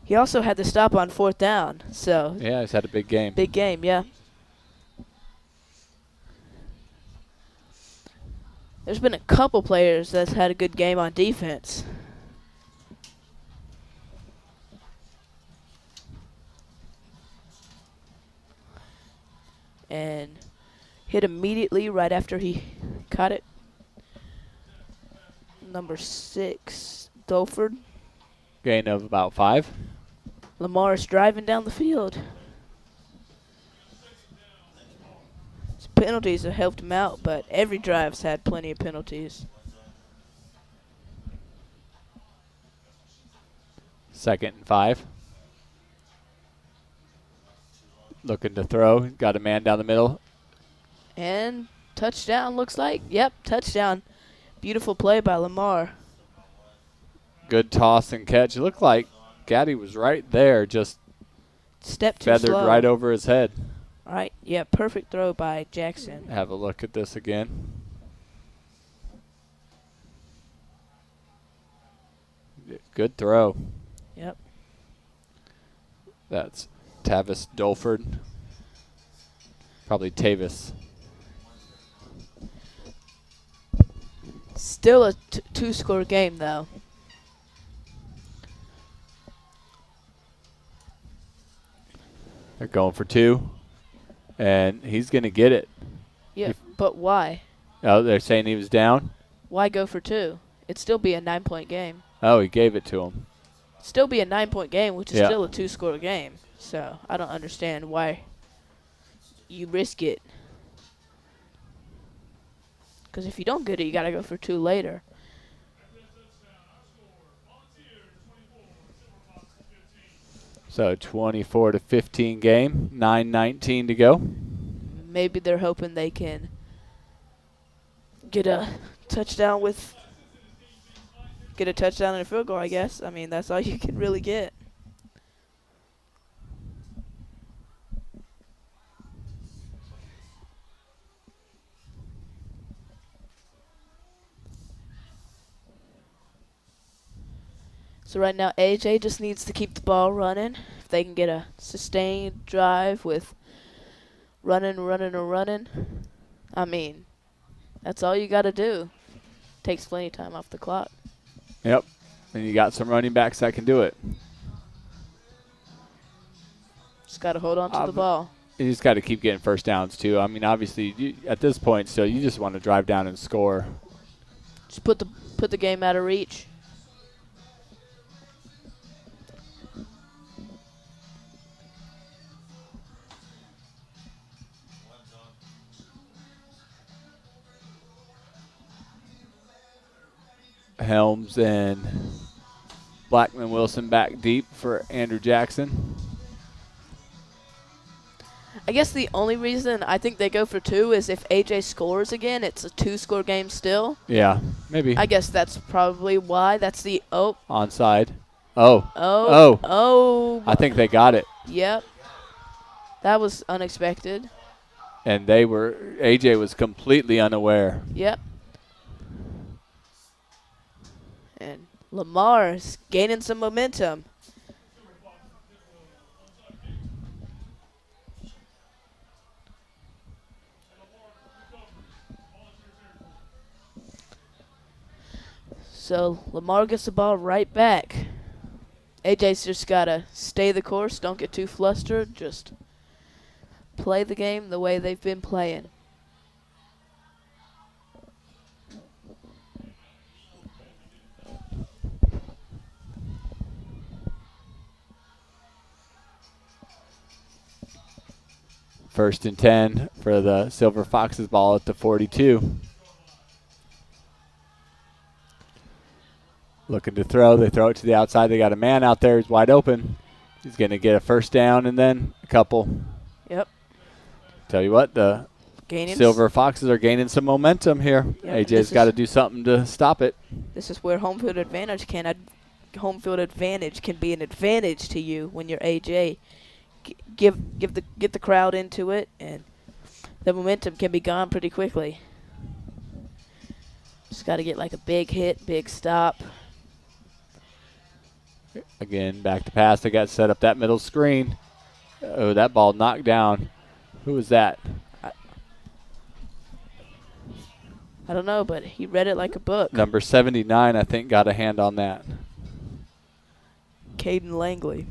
He also had the stop on 4th down, so Yeah, he's had a big game. big game, yeah. There's been a couple players that's had a good game on defense. And hit immediately right after he caught it. Number 6, Dolford. Gain of about 5. Lamar's driving down the field. His penalties have helped him out, but every drive's had plenty of penalties. 2nd and 5. Looking to throw. Got a man down the middle. And touchdown looks like. Yep, touchdown. Beautiful play by Lamar. Good toss and catch. It looked like Gaddy was right there, just Step too feathered slow. right over his head. All right, yeah, perfect throw by Jackson. Have a look at this again. Good throw. Yep. That's Tavis Dolford. Probably Tavis. Still a two-score game, though. They're going for 2. And he's going to get it. Yeah, but why? Oh, they're saying he was down? Why go for 2? It'd still be a 9-point game. Oh, he gave it to him. Still be a 9-point game, which is Yeah. still a two-score game. So I don't understand why you risk it. Because if you don't get it, you got to go for 2 later. So 24-15 game, 9:19 to go. Maybe they're hoping they can get a touchdown and a field goal, I guess. I mean, that's all you can really get. So right now, AJ just needs to keep the ball running. If they can get a sustained drive with running, I mean, that's all you got to do. Takes plenty of time off the clock. Yep. And you got some running backs that can do it. Just got to hold on to the ball. You just got to keep getting first downs, too. I mean, obviously, at this point, still, you just want to drive down and score. Just put the game out of reach. Helms and Blackman Wilson back deep for Andrew Jackson. I guess the only reason I think they go for 2 is if AJ scores again, it's a 2-score game still. Yeah, maybe. I guess that's probably why. That's the Onside. Oh. I think they got it. Yep. That was unexpected. And AJ was completely unaware. Yep. And Lamar is gaining some momentum. So Lamar gets the ball right back. AJ's just got to stay the course, don't get too flustered, just play the game the way they've been playing. First and 10 for the Silver Foxes, ball at the 42. Looking to throw. They throw it to the outside. They got a man out there. He's wide open. He's going to get a first down and then a couple. Yep. Tell you what, the Silver Foxes are gaining some momentum here. Yep, AJ's got to do something to stop it. This is where home field advantage can be an advantage to you when you're AJ. Get the crowd into it, and the momentum can be gone pretty quickly. Just got to get like a big hit, big stop. Again, back to pass. They got set up that middle screen. Oh, that ball knocked down. Who was that? I don't know, but he read it like a book. Number 79, I think, got a hand on that. Caden Langley.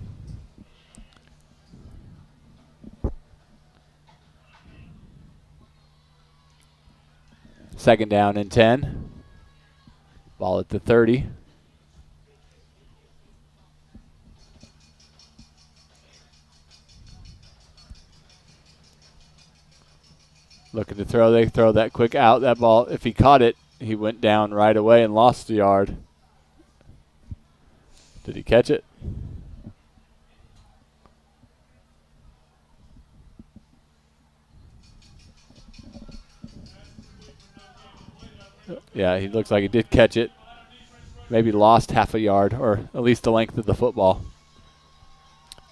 Second down and 10. Ball at the 30. Looking to throw. They throw that quick out. That ball, if he caught it, he went down right away and lost the yard. Did he catch it? Yeah, he looks like he did catch it. Maybe lost half a yard or at least the length of the football.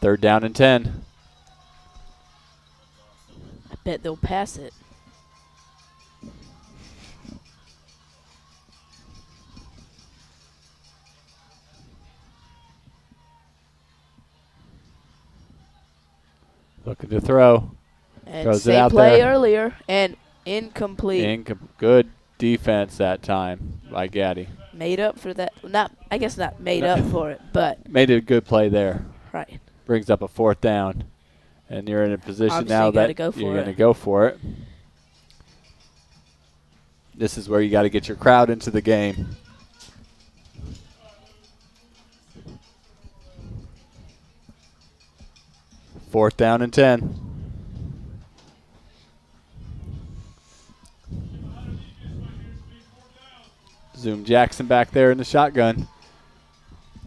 3rd down and 10. I bet they'll pass it. Looking to throw. And Throws it same out play there. earlier and incomplete. Good defense that time by Gaddy. Made up for that. I guess not made up for it, but Made a good play there. right. Brings up a 4th down. And you're in a position Obviously now you gotta that go for you're going to it. go for it. This is where you got to get your crowd into the game. Fourth down and 10. Zoom Jackson back there in the shotgun.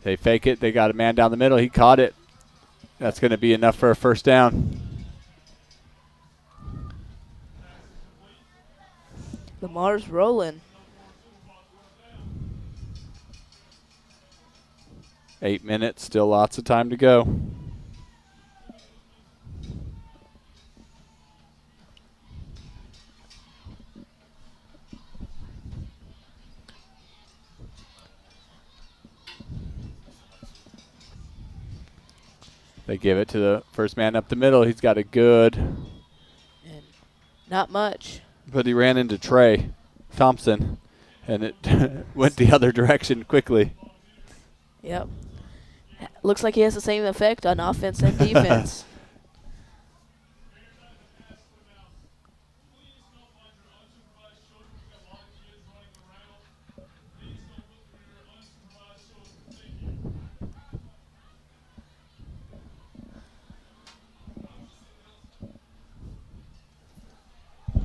They fake it. They got a man down the middle. He caught it. That's going to be enough for a 1st down. Lamar's rolling. 8 minutes, still lots of time to go. They give it to the first man up the middle. He's got a good. And not much. But he ran into Trey Thompson, and it went the other direction quickly. Yep. Looks like he has the same effect on offense and defense.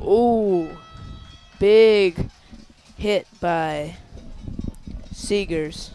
Ooh, big hit by Seegers.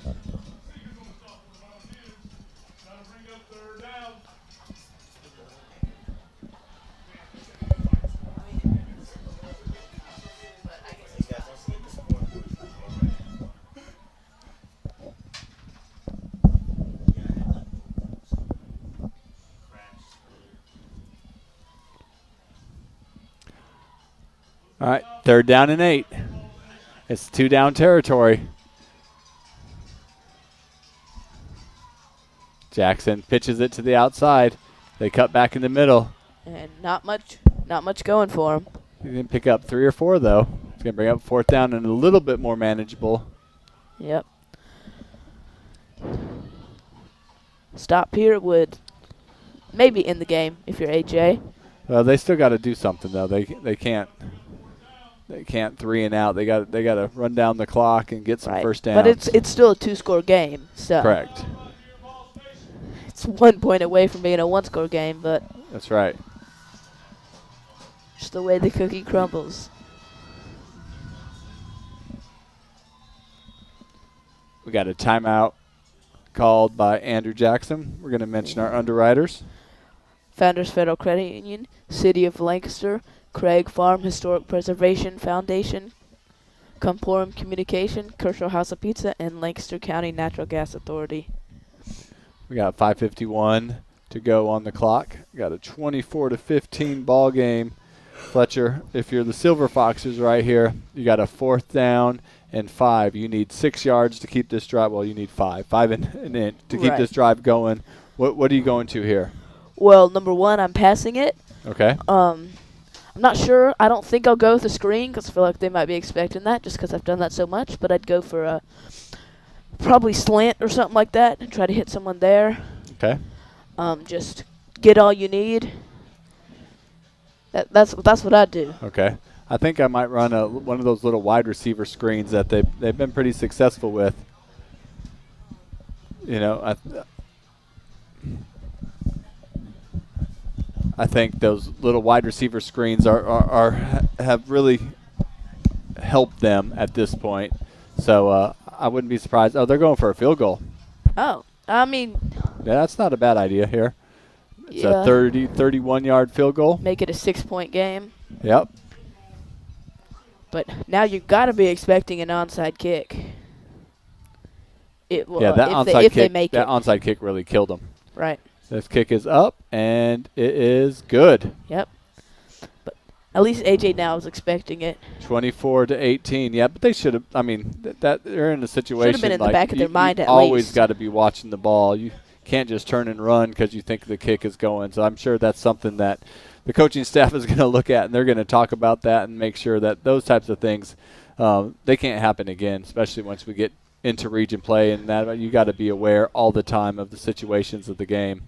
All right, 3rd down and 8. It's 2-down territory. Jackson pitches it to the outside. They cut back in the middle. And not much going for him. He didn't pick up 3 or 4 though. He's gonna bring up 4th down and a little bit more manageable. Yep. Stop here would maybe end the game if you're AJ. Well, they still got to do something though. They can't 3 and out. They got to run down the clock and get some Right. first downs. But it's still a 2-score game, so correct. it's 1 point away from being a 1-score game, but That's right. just the way the cookie crumbles. We got a timeout called by Andrew Jackson. We're going to mention our underwriters. Founders Federal Credit Union, City of Lancaster, Craig Farm Historic Preservation Foundation, Comporum Communication, Kershaw House of Pizza, and Lancaster County Natural Gas Authority. We got 5:51 to go on the clock. We got a 24-15 ball game. Fletcher, if you're the Silver Foxes right here, you got a 4th down and 5. You need 6 yards to keep this drive. Well, you need 5 and in to keep this drive going. What are you going to here? Well, number 1, I'm passing it. Okay. I'm not sure. I don't think I'll go with the screen because I feel like they might be expecting that just because I've done that so much. But I'd go for a probably slant or something like that and try to hit someone there. Okay. Just get all you need. That's what I'd do. Okay. I think I might run one of those little wide receiver screens that they've been pretty successful with. You know, I think those little wide receiver screens have really helped them at this point. So I wouldn't be surprised. Oh, they're going for a field goal. Oh, I mean, Yeah, that's not a bad idea here. It's yeah. a 31-yard field goal. Make it a 6-point game. Yep. But now you've got to be expecting an onside kick. Yeah, that onside kick really killed them. Right. This kick is up, and it is good. Yep. But at least AJ now is expecting it. 24-18. Yeah, but they should have. I mean, they're in a situation. Should have been in like the back of their mind at least. Always got to be watching the ball. You can't just turn and run because you think the kick is going. So I'm sure that's something that the coaching staff is going to look at, and they're going to talk about that and make sure that those types of things, they can't happen again, especially once we get into region play, and that you got to be aware all the time of the situations of the game.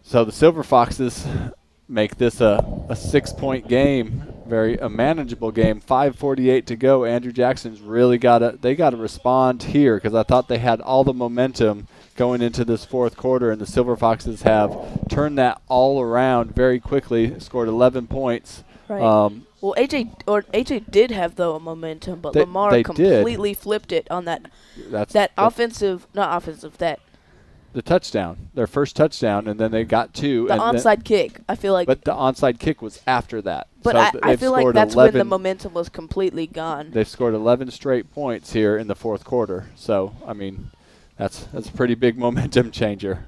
So the Silver Foxes make this a 6-point game, a manageable game. 5:48 to go. Andrew Jackson's really got to respond here, because I thought they had all the momentum going into this fourth quarter, and the Silver Foxes have turned that all around very quickly. Scored 11 points. Right. Well, AJ did have a momentum, but Lamar completely flipped it on that the touchdown, their first touchdown, and then they got two. The onside kick, I feel like. But the onside kick was after that. But so I feel like that's when the momentum was completely gone. They've scored 11 straight points here in the fourth quarter. So, I mean, that's a pretty big momentum changer.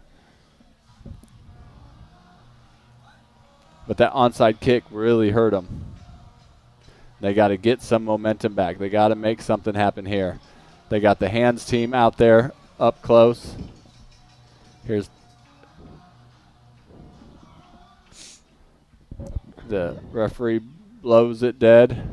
But that onside kick really hurt them. They got to get some momentum back. They got to make something happen here. They got the hands team out there up close. Here's the referee blows it dead.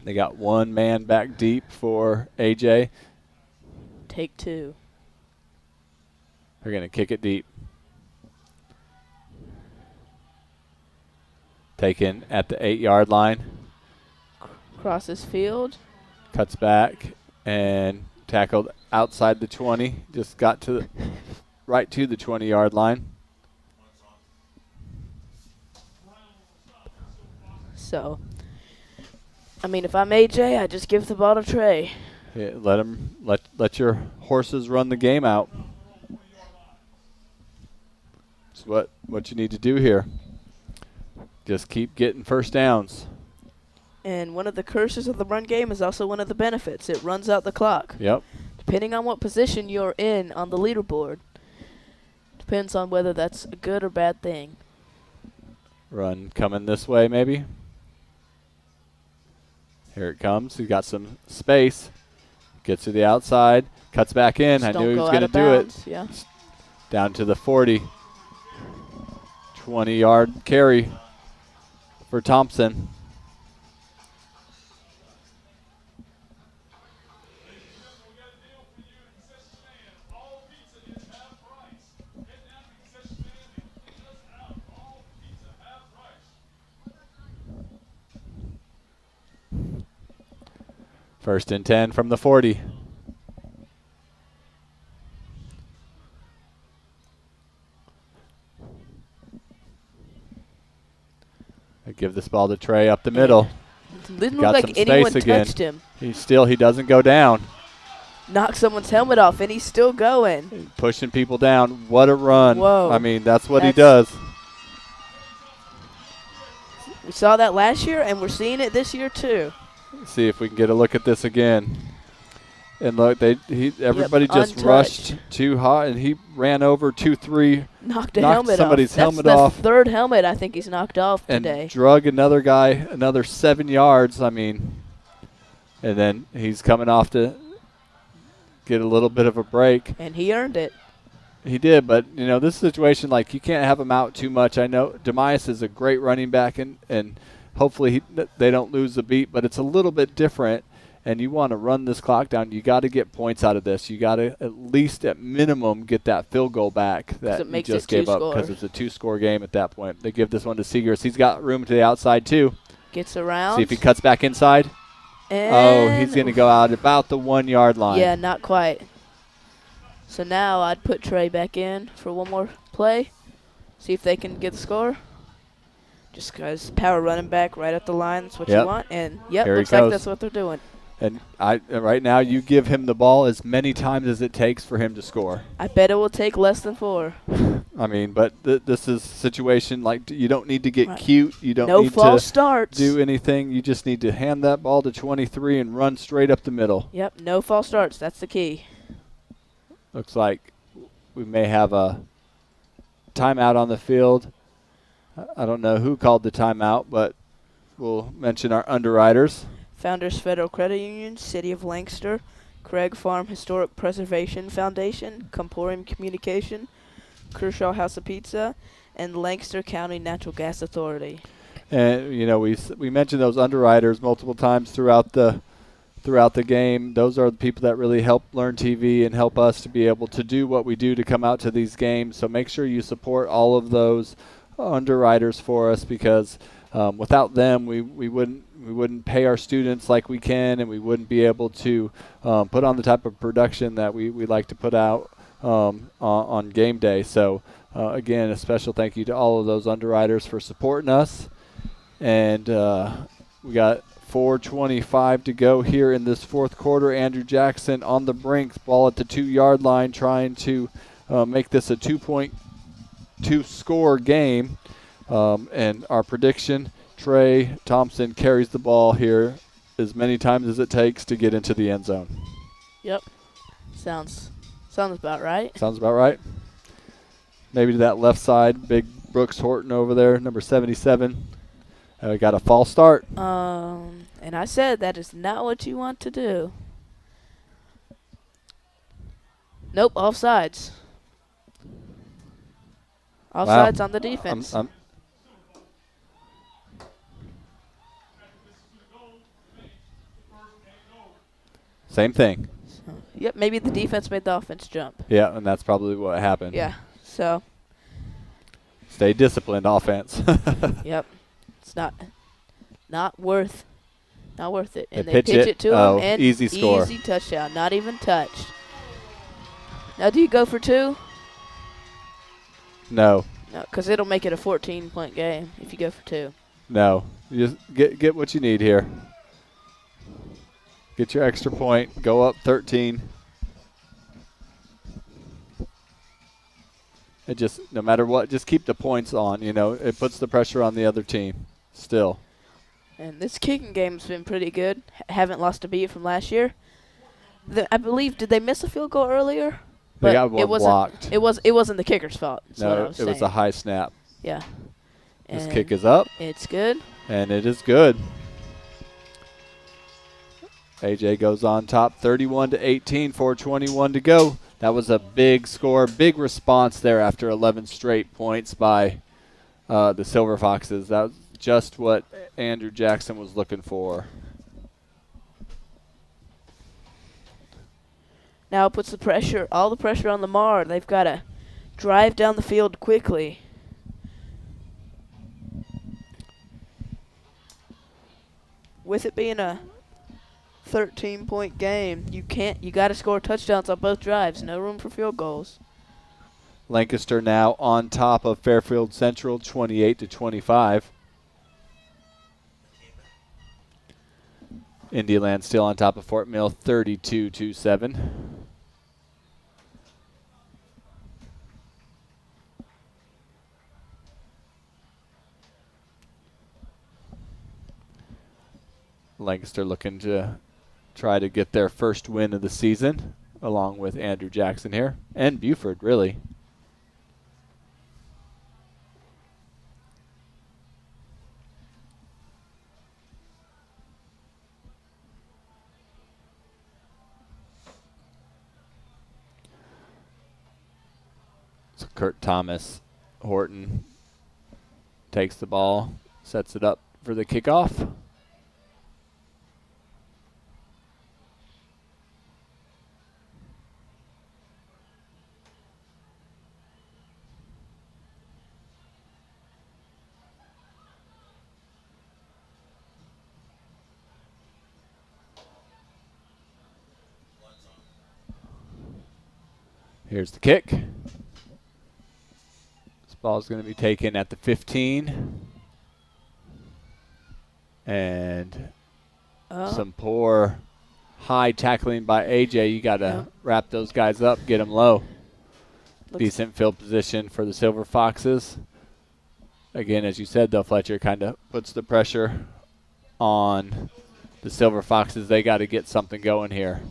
They got one man back deep for AJ. Take two. They're going to kick it deep. Taken at the 8-yard line. Crosses field. Cuts back and tackled outside the 20. Just got to right to the 20-yard line. So, I mean, if I'm AJ, I just give the ball to Trey. Yeah, let your horses run the game out. That's what you need to do here. Just keep getting first downs. And one of the curses of the run game is also one of the benefits. It runs out the clock. Yep. Depending on what position you're in on the leaderboard, depends on whether that's a good or bad thing. Run coming this way, maybe. Here it comes. He's got some space. Gets to the outside. Cuts back in. I knew he was going to do it. Yeah. Down to the 40. 20-yard carry for Thompson. First and 10 from the 40. They give this ball to Trey up the middle. Didn't look like anyone touched him. He doesn't go down. Knocked someone's helmet off, and he's still going. Pushing people down. What a run. Whoa. I mean, that's what he does. We saw that last year, and we're seeing it this year too. Let's see if we can get a look at this again. And look, everybody just untouched. Rushed too hot, and he ran over 2-3. Knocked somebody's helmet off. That's the third helmet I think he's knocked off today. And drug another guy another 7 yards. I mean, and then he's coming off to get a little bit of a break. And he earned it. He did, but, this situation, like, you can't have him out too much. I know Demias is a great running back, and hopefully they don't lose the beat, but it's a little bit different, and you want to run this clock down. You got to get points out of this. You got to at least at minimum get that field goal back that you just gave up, because it's a 2-score game at that point. They give this one to Seegers. He's got room to the outside too. Gets around. See if he cuts back inside. And he's going to go out about the 1-yard line. Yeah, not quite. So now I'd put Trey back in for one more play. See if they can get the score. Just because power running back right at the line, that's what you want. And, looks like that's what they're doing. And right now you give him the ball as many times as it takes for him to score. I bet it will take less than 4. I mean, but this is a situation like you don't need to get Right. cute. You don't No need false to starts. do anything. You just need to hand that ball to 23 and run straight up the middle. Yep, no false starts. That's the key. Looks like we may have a timeout on the field. I don't know who called the timeout, but we'll mention our underwriters. Founders Federal Credit Union, City of Lancaster, Craig Farm Historic Preservation Foundation, Comporium Communication, Kershaw House of Pizza, and Lancaster County Natural Gas Authority. And we mentioned those underwriters multiple times throughout the game. Those are the people that really help Learn TV and help us to be able to do what we do to come out to these games. So make sure you support all of those underwriters for us, because without them we wouldn't pay our students like we can, and we wouldn't be able to put on the type of production that we like to put out on game day. So again, a special thank you to all of those underwriters for supporting us. And we got 4:25 to go here in this fourth quarter. Andrew Jackson on the brink, ball at the 2-yard line, trying to make this a 2.2 score game. And our prediction, Trey Thompson carries the ball here as many times as it takes to get into the end zone. Yep. Sounds about right. Sounds about right. Maybe to that left side, big Brooks Horton over there, number 77. Got a false start. And I said that is not what you want to do. Nope, offsides. Offsides on the defense. Same thing. Yep, maybe the defense made the offense jump. Yeah, and that's probably what happened. Yeah, so. Stay disciplined, offense. Yep, it's not worth it. And They they pitch pitch it. it to Oh, him, and easy score. Easy touchdown, not even touched. Now, do you go for 2? No. No, because it'll make it a 14-point game if you go for 2. No. You just get what you need here. Get your extra point. Go up 13. It just, no matter what, just keep the points on. It puts the pressure on the other team still. And this kicking game's been pretty good. Haven't lost a beat from last year. I believe, did they miss a field goal earlier? They got one blocked. It wasn't the kicker's fault. No, it was a high snap. Yeah. This And kick is up. It's good. And it is good. AJ goes on top, 31-18, 4:21 to go. That was a big score, big response there after 11 straight points by the Silver Foxes. That was just what Andrew Jackson was looking for. Now it puts all the pressure on Lamar. They've got to drive down the field quickly. With it being a 13-point game, you got to score touchdowns on both drives. No room for field goals. Lancaster now on top of Fairfield Central, 28-25. Indialand still on top of Fort Mill, 32-7. Lancaster looking to try to get their first win of the season, along with Andrew Jackson here, and Buford, really. So Kurt Thomas, Horton takes the ball, sets it up for the kickoff. Here's the kick. This ball is going to be taken at the 15. And some poor high tackling by AJ. You got to wrap those guys up, get them low. Decent field position for the Silver Foxes. Again, as you said, though, Fletcher kind of puts the pressure on the Silver Foxes. They got to get something going here.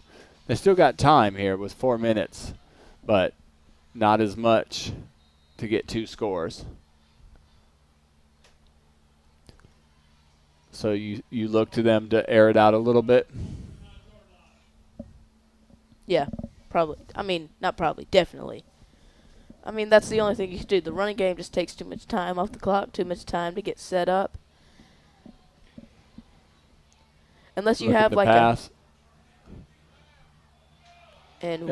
They still got time here with 4 minutes, but not as much to get 2 scores. So you look to them to air it out a little bit? Yeah, probably. I mean, not probably, definitely. I mean, that's the only thing you can do. The running game just takes too much time off the clock, too much time to get set up. Unless you have like pass. And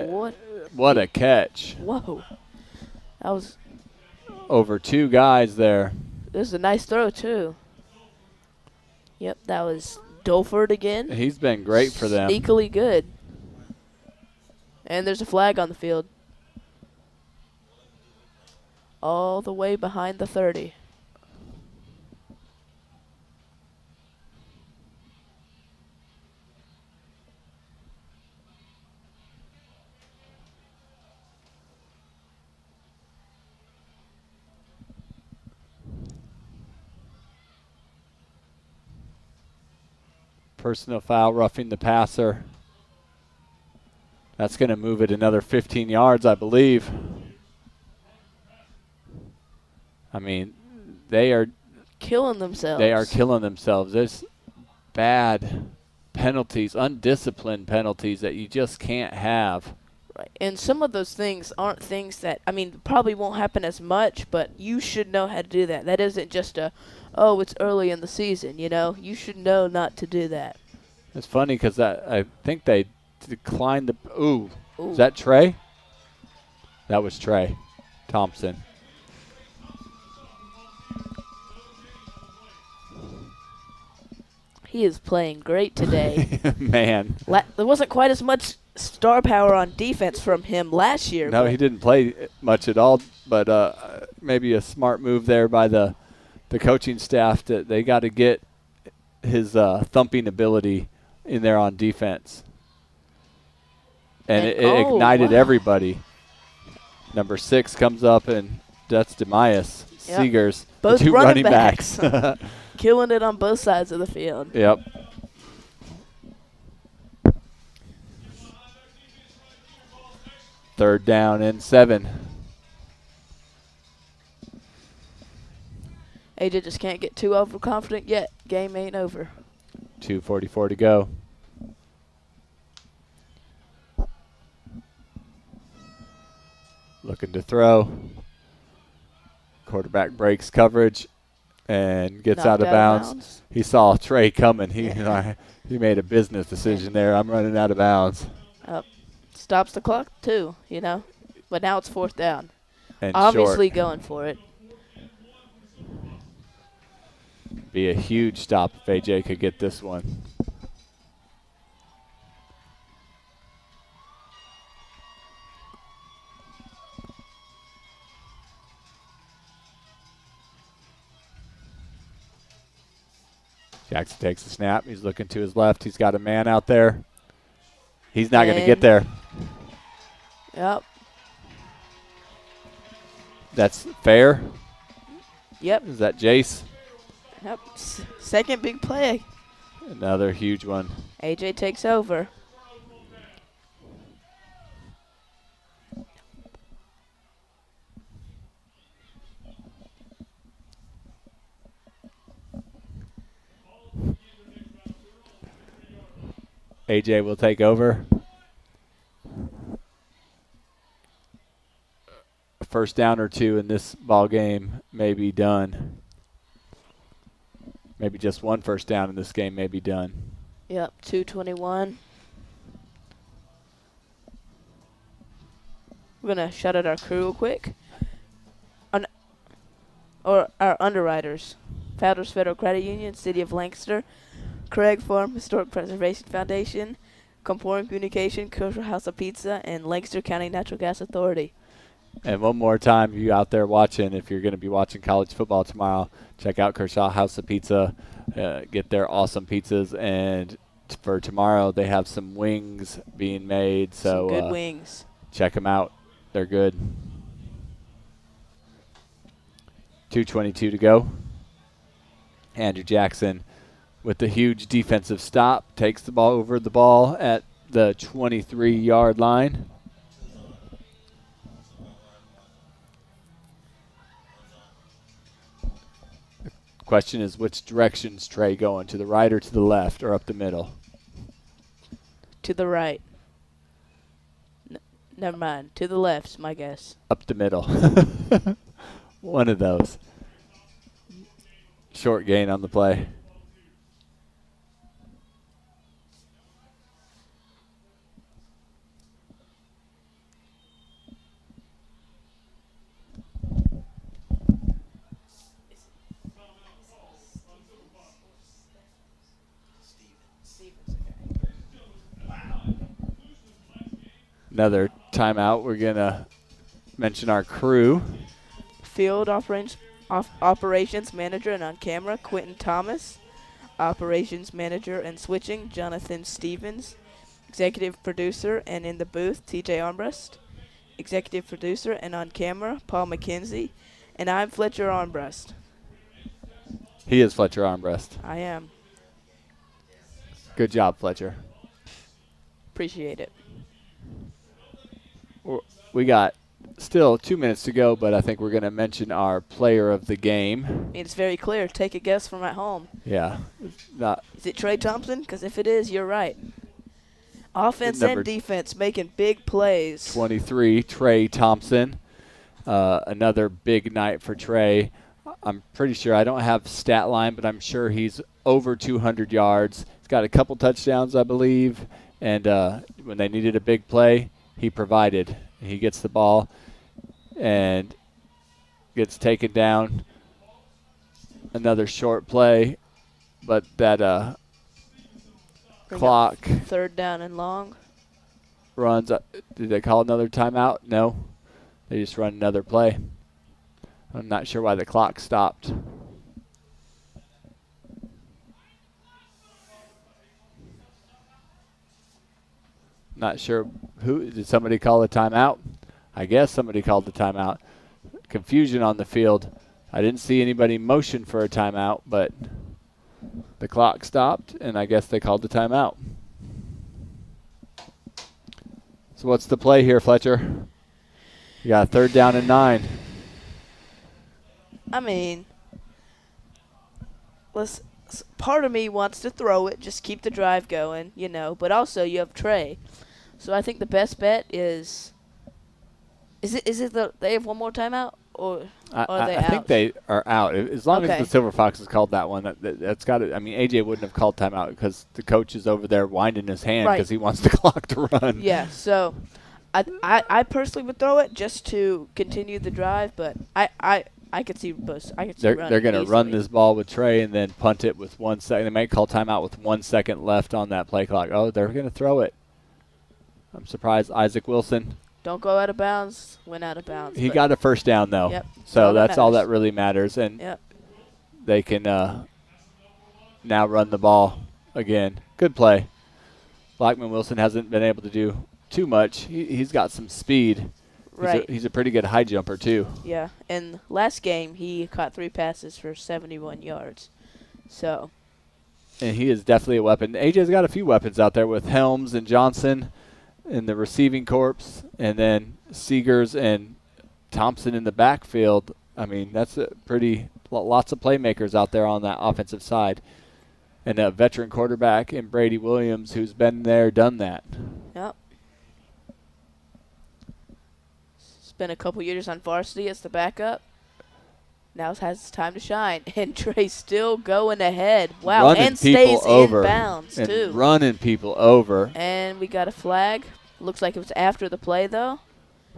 what a catch. Whoa. That was over 2 guys there. This is a nice throw, too. Yep, that was Dolford again. He's been great for them. Sneakily good. And there's a flag on the field. All the way behind the 30. Personal foul, roughing the passer. That's going to move it another 15 yards, I believe. I mean, they are killing themselves. They are killing themselves. There's bad penalties, undisciplined penalties that you just can't have. Right. And some of those things aren't things that, I mean, probably won't happen as much, but you should know how to do that. That isn't just oh, it's early in the season, you know. You should know not to do that. It's funny because I think they declined the – ooh. Is that Trey? That was Trey Thompson. He is playing great today. Man. There wasn't quite as much star power on defense from him last year. No, he didn't play much at all, but maybe a smart move there by the coaching staff that they got to get his thumping ability in there on defense. And it ignited everybody. Number 6 comes up, and that's Demias Seegers, both the 2 running backs. Killing it on both sides of the field. Yep. Third down and 7. AJ just can't get too overconfident yet. Game ain't over. 2:44 to go. Looking to throw. Quarterback breaks coverage and gets out of bounds. He saw Trey coming. He made a business decision there. I'm running out of bounds. Stops the clock too, you know. But now it's 4th down. And obviously going for it. Be a huge stop if AJ could get this one. Jackson takes the snap. He's looking to his left. He's got a man out there. He's not going to get there. Yep. That's fair. Yep. Is that Jace? Yep. Second big play. Another huge one. AJ takes over. AJ will take over. A first down or 2 in this ball game may be done. Maybe just 1 first down in this game may be done. Yep, 2:21. We're going to shout out our crew real quick. Or our underwriters. Founders Federal Credit Union, City of Lancaster, Craig Farm Historic Preservation Foundation, Comporium Communication, Kosher House of Pizza, and Lancaster County Natural Gas Authority. And one more time, you out there watching, if you're going to be watching college football tomorrow, check out Kershaw House of Pizza. Get their awesome pizzas and for tomorrow, they have some wings being made. So some good wings. Check them out. They're good. 2:22 to go. Andrew Jackson with the huge defensive stop takes the ball over the ball at the 23-yard line. The question is, which direction's Trey going? To the right or to the left or up the middle? To the right. Never mind. To the left's my guess. Up the middle. One of those. Short gain on the play. Another timeout. We're going to mention our crew. Field operations manager and on camera, Quentin Thomas. Operations manager and switching, Jonathan Stevens. Executive producer and in the booth, TJ Armbrust. Executive producer and on camera, Paul McKenzie. And I'm Fletcher Armbrust. He is Fletcher Armbrust. I am. Good job, Fletcher. Appreciate it. We got still 2 minutes to go, but I think we're going to mention our player of the game. It's very clear. Take a guess from at home. Yeah. Is it Trey Thompson? Because if it is, you're right. Offense and defense making big plays. 23, Trey Thompson. Another big night for Trey. I'm pretty sure, I don't have stat line, but I'm sure he's over 200 yards. He's got a couple touchdowns, I believe. And when they needed a big play, he provided. He gets the ball and gets taken down. Another short play, but that clock. Third down and long. Runs. Did they call another timeout? No. They just run another play. I'm not sure why the clock stopped. Not sure who. Did somebody call a timeout? I guess somebody called the timeout. Confusion on the field. I didn't see anybody motion for a timeout, but the clock stopped, and I guess they called the timeout. So what's the play here, Fletcher? You got a 3rd down and 9. I mean, part of me wants to throw it, just keep the drive going, you know, but also you have Trey. So I think the best bet is it they have one more timeout or are they out? I think they are out. As long as the Silver Foxes called that one, that's got it. I mean, AJ wouldn't have called timeout because the coach is over there winding his hand because he wants the clock to run. Yeah, so I personally would throw it just to continue the drive, but I could see both. They're going to run this ball with Trey and then punt it with 1 second. They might call timeout with 1 second left on that play clock. Oh, they're going to throw it. I'm surprised Isaac Wilson. Don't go out of bounds. Went out of bounds. He got a 1st down, though. Yep. So that's all that really matters. And they can now run the ball again. Good play. Blackman Wilson hasn't been able to do too much. He's got some speed. Right. He's a pretty good high jumper, too. Yeah. And last game, he caught 3 passes for 71 yards. So. And he is definitely a weapon. AJ's got a few weapons out there with Helms and Johnson in the receiving corps, and then Seegers and Thompson in the backfield. I mean, that's a lots of playmakers out there on that offensive side. And a veteran quarterback in Brady Williams who's been there, done that. Yep. Spent a couple years on varsity as the backup. Now has time to shine. And Trey's still going ahead. Wow, running and stays over in bounds, and too. Running people over. And we got a flag. Looks like it was after the play, though.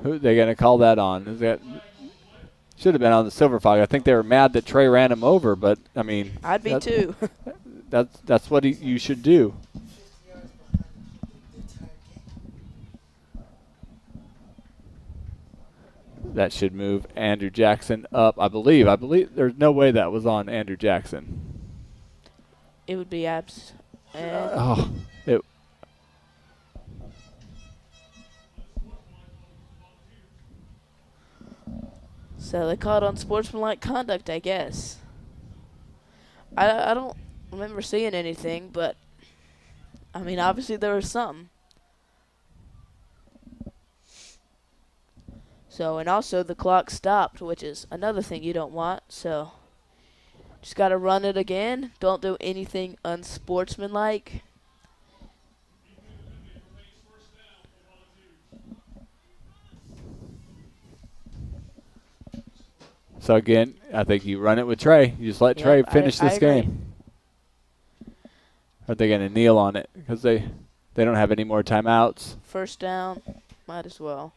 Who are they going to call that on? Should have been on the Silver Fox. I think they were mad that Trey ran him over, but, I mean. I'd be, too. That's what you should do. That should move Andrew Jackson up, I believe. There's no way that was on Andrew Jackson. It would be Oh, it. So they caught on sportsmanlike conduct, I guess. I don't remember seeing anything, but I mean, obviously there was something. So, and also the clock stopped, which is another thing you don't want. So, just got to run it again. Don't do anything unsportsmanlike. So again, I think you run it with Trey. You just let Trey finish this game. Are they going to kneel on it because they don't have any more timeouts? First down, might as well.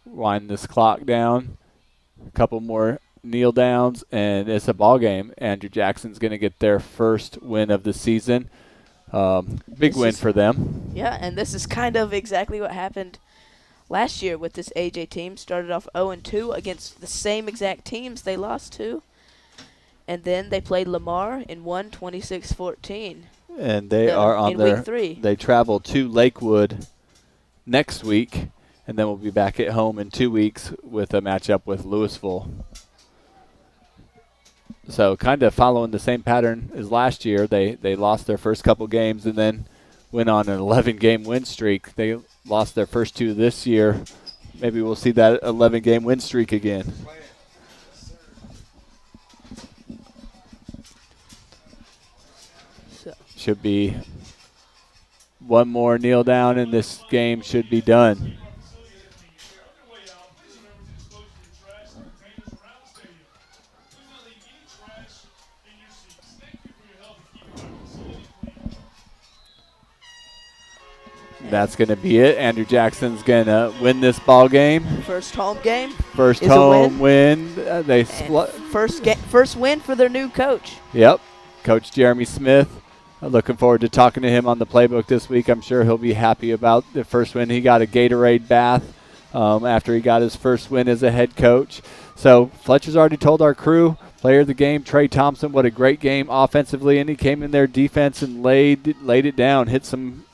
Wind this clock down. A couple more kneel downs, and it's a ball game. Andrew Jackson's going to get their first win of the season. Big win for them. Yeah, and this is kind of exactly what happened last year with this AJ team. Started off 0-2 against the same exact teams they lost to. And then they played Lamar and won 26-14. And they are on their week 3. They travel to Lakewood next week, and then we'll be back at home in 2 weeks with a matchup with Louisville. So kind of following the same pattern as last year. They lost their first couple games and then went on an 11-game win streak. They lost their first 2 this year. Maybe we'll see that 11-game win streak again. Should be one more kneel down and this game should be done. That's going to be it. Andrew Jackson's going to win this ball game. First home game. First home win. First win for their new coach. Yep. Coach Jeremy Smith. Looking forward to talking to him on the playbook this week. I'm sure he'll be happy about the first win. He got a Gatorade bath after he got his first win as a head coach. So Fletcher's already told our crew, player of the game, Trey Thompson, what a great game offensively, and he came in their defense and laid it down, hit some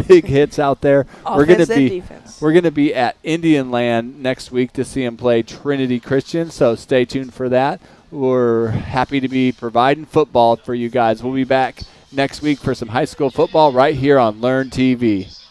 big hits out there. We're going to be at Indian Land next week to see him play Trinity Christian, so stay tuned for that. We're happy to be providing football for you guys. We'll be back next week for some high school football right here on Learn TV.